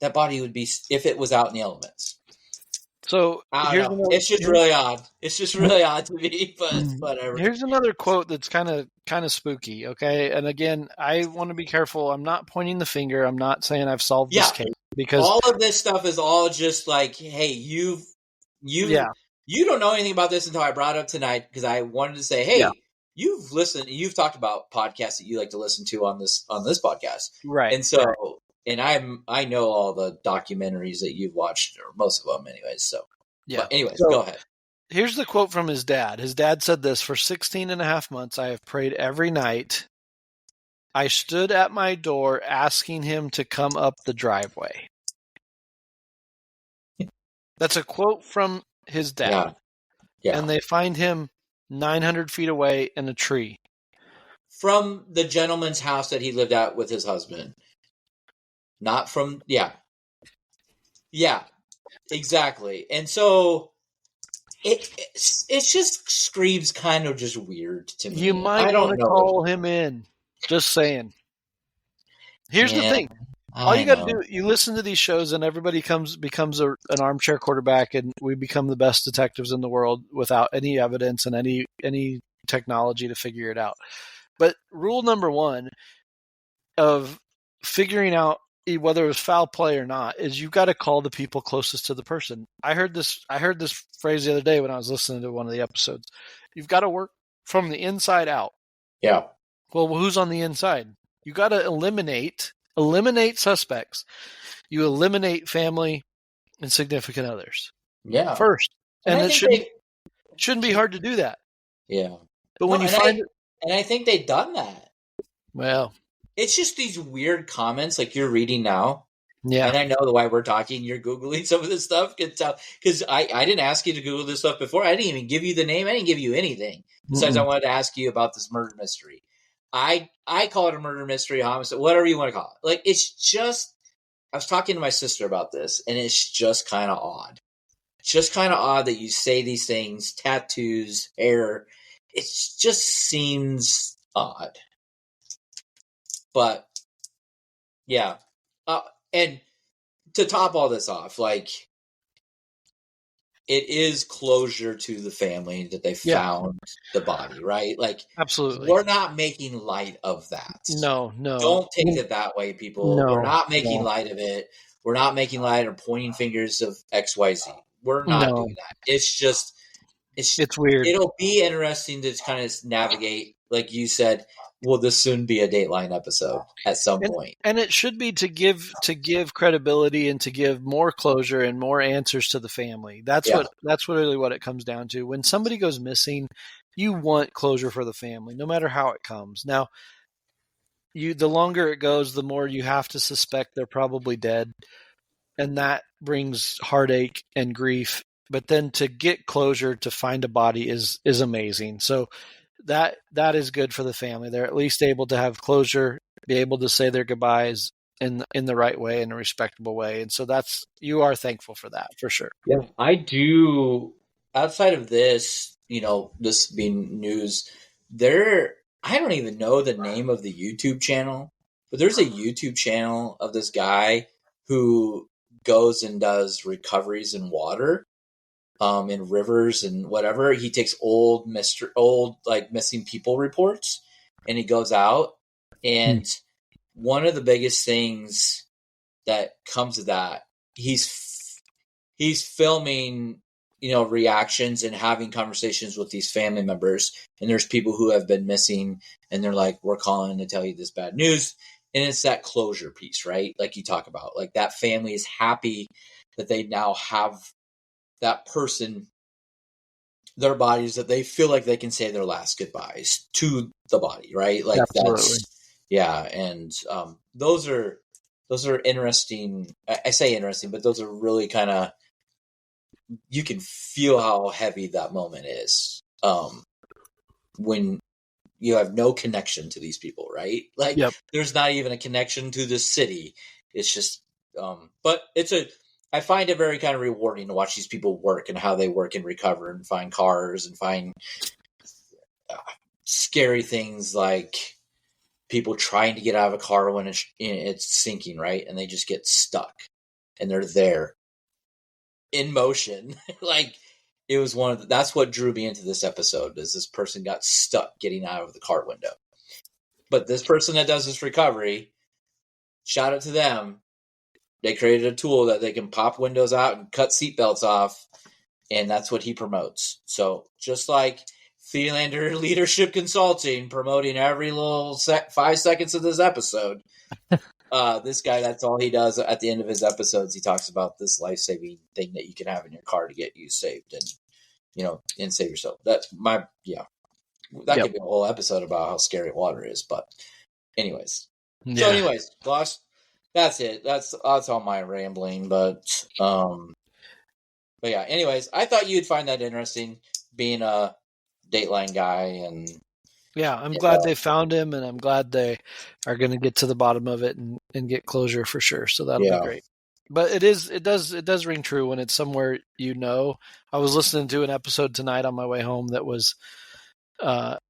That body would be, if it was out in the elements. So I don't know. It's just really odd. It's just really odd to me, but whatever. Here's another quote that's kind of spooky, okay? And again, I want to be careful. I'm not pointing the finger. I'm not saying I've solved this case, because all of this stuff is all just like, hey, you don't know anything about this until I brought it up tonight, because I wanted to say, hey, you've listened, you've talked about podcasts that you like to listen to on this podcast, right? And so, and I know all the documentaries that you've watched, or most of them, anyways. So, yeah. But anyways, go ahead. Here's the quote from his dad. His dad said this: for 16 and a half months, I have prayed every night. I stood at my door asking him to come up the driveway. That's a quote from his dad. Yeah. And they find him 900 feet away in a tree. From the gentleman's house that he lived at with his husband. Not from, yeah, exactly. And so it just screams kind of just weird to me. You might want to call him in. Just saying. Here's the thing. All you got to do, you listen to these shows, and everybody becomes an armchair quarterback, and we become the best detectives in the world without any evidence and any technology to figure it out. But rule number one of figuring out whether it was foul play or not is you've got to call the people closest to the person. I heard this phrase the other day when I was listening to one of the episodes. You've got to work from the inside out. Yeah. Well, who's on the inside? You got to eliminate suspects. You eliminate family and significant others. Yeah. First. And it shouldn't be hard to do that. Yeah. But when you find it, and I think they've done that. Well, it's just these weird comments like you're reading now. Yeah. And I know the why we're talking, you're Googling some of this stuff. Because I didn't ask you to Google this stuff before. I didn't even give you the name. I didn't give you anything. Besides, I wanted to ask you about this murder mystery. I call it a murder mystery, homicide, whatever you want to call it. Like, it's just, I was talking to my sister about this, and it's just kind of odd. It's just kind of odd that you say these things, tattoos, hair. It just seems odd. But, yeah. And to top all this off, like, it is closure to the family that they Yeah, found the body, right? Like, absolutely. we're not making light of that. No, no, Don't take it that way, people. We're no, not making no, light of it. We're not making light or pointing fingers of XYZ. We're not no. doing that. It's just It's weird. it'll be interesting to kind of navigate, like you said. Will this soon be a Dateline episode at some and point? and it should be to give credibility and to give more closure and more answers to the family. That's Yeah, really what it comes down to. When somebody goes missing, you want closure for the family, no matter how it comes. Now, the longer it goes, the more you have to suspect they're probably dead, and that brings heartache and grief. But then to get closure to find a body is amazing. So that is good for the family. They're at least able to have closure, be able to say their goodbyes in the right way, in a respectable way. And so you are thankful for that, for sure. yeah. I do. Outside of this, this being news, there. I don't even know the name of the YouTube channel, but there's a YouTube channel of this guy who goes and does recoveries in water, in rivers and whatever. He takes old like missing people reports, and he goes out. Hmm. And one of the biggest things that comes of that, he's filming, reactions and having conversations with these family members. And there's people who have been missing, and they're like, "We're calling to tell you this bad news." And it's that closure piece, right? Like you talk about, like that family is happy that they now have that person, their bodies, that they feel like they can say their last goodbyes to the body, right? Like Absolutely. yeah. And those are interesting. I say interesting, but those are really kind of, you can feel how heavy that moment is, when you have no connection to these people, right? Like, Yep. there's not even a connection to the city. It's just, but I find it very kind of rewarding to watch these people work and how they work and recover and find cars and find scary things, like people trying to get out of a car when it's sinking, right? And they just get stuck, and they're there in motion. Like, it was that's what drew me into this episode, is this person got stuck getting out of the car window. But this person that does this recovery, shout out to them. They created a tool that they can pop windows out and cut seatbelts off, and that's what he promotes. So just like Thelander Leadership Consulting promoting every little 5 seconds of this episode, this guy, that's all he does at the end of his episodes. He talks about this life-saving thing that you can have in your car to get you saved, and save yourself. That's that Yep. could be a whole episode about how scary water is. But anyways, Yeah. Gloss, that's it. That's all my rambling. But yeah. Anyways, I thought you'd find that interesting, being a Dateline guy, and Yeah, I'm glad they found him, and I'm glad they are going to get to the bottom of it and get closure for sure. So that'll be yeah, great. But it does ring true when it's somewhere you know. I was listening to an episode tonight on my way home that was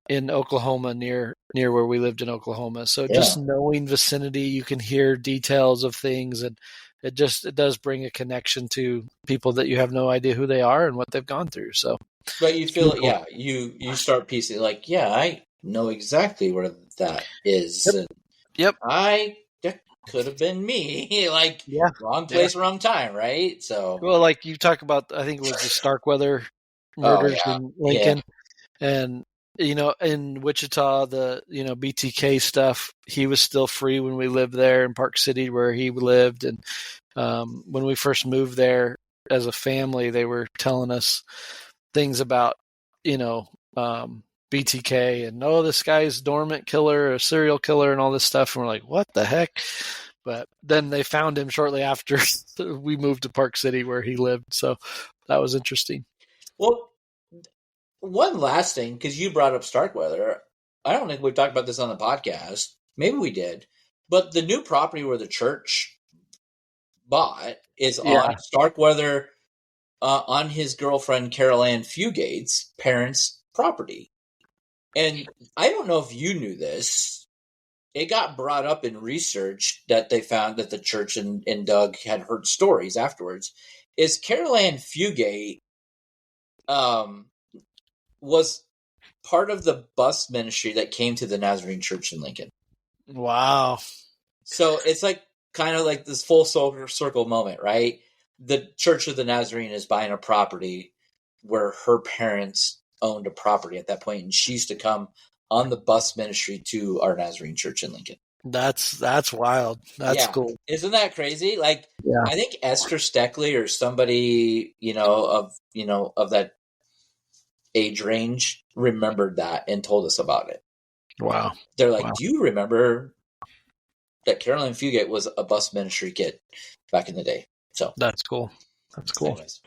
in Oklahoma, near where we lived in Oklahoma. So yeah. just knowing vicinity, you can hear details of things, and it does bring a connection to people that you have no idea who they are and what they've gone through. So But you it's pretty feel, cool. yeah, you start piecing, like, yeah, I know exactly where that is, Yep. and Yep. that could have been me. Like, Yeah. wrong Yeah. place, wrong time, right? So, Well, like you talk about, I think it was the Starkweather oh murders yeah, in yeah, Lincoln, and in Wichita, the BTK stuff. He was still free when we lived there in Park City, where he lived, and when we first moved there as a family, they were telling us things about BTK, and this guy's dormant killer, a serial killer, and all this stuff, and we're like, what the heck? But then they found him shortly after we moved to Park City, where he lived. So that was interesting. Well, one last thing, because you brought up Starkweather, I don't think we've talked about this on the podcast. Maybe we did, but the new property where the church bought is on Yeah. Starkweather, on his girlfriend Carol Ann Fugate's parents' property. And I don't know if you knew this. It got brought up in research that they found that the church and Doug had heard stories afterwards. Is Carol Ann Fugate was part of the bus ministry that came to the Nazarene Church in Lincoln. Wow. So it's like kind of like this full circle moment, right? The Church of the Nazarene is buying a property where her parents owned a property at that point, and she used to come on the bus ministry to our Nazarene Church in Lincoln. That's wild. That's cool. Isn't that crazy? Like, yeah. I think Esther Steckley or somebody, of that age range remembered that and told us about it. Wow. They're like, do you remember that Carolyn Fugate was a bus ministry kid back in the day? So that's cool. That's cool. Anyways.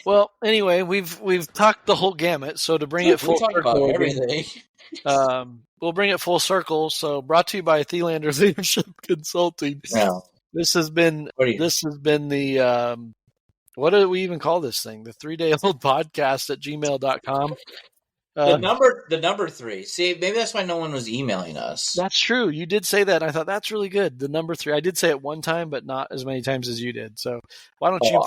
Well, anyway, we've talked the whole gamut. So to bring it full circle, about everything. We'll bring it full circle. So brought to you by Thelander Leadership Consulting. No. This has been the what do we even call this thing? The 3-day-old podcast at gmail.com. The number 3. See, maybe that's why no one was emailing us. That's true. You did say that, and I thought that's really good. The number 3. I did say it one time, but not as many times as you did. So why don't you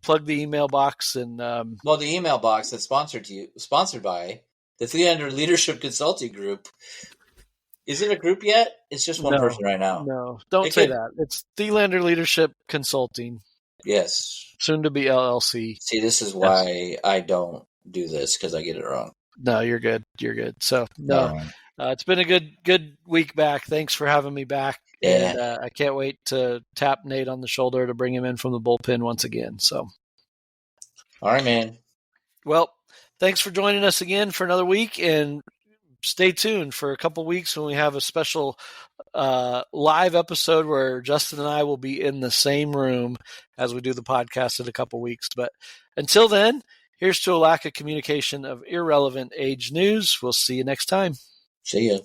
plug the email box and well, the email box that's sponsored by the Thelander Leadership Consulting Group. Is it a group yet? It's just one person right now. No, don't say that. It's Thelander Leadership Consulting. Yes. Soon to be LLC. See, this is why I don't do this, because I get it wrong. No, you're good. You're good. So, it's been a good week back. Thanks for having me back. Yeah. And I can't wait to tap Nate on the shoulder to bring him in from the bullpen once again. So, all right, man. Well, thanks for joining us again for another week, and stay tuned for a couple weeks when we have a special live episode where Justin and I will be in the same room as we do the podcast in a couple weeks. But until then, here's to a lack of communication of irrelevant age news. We'll see you next time. See ya.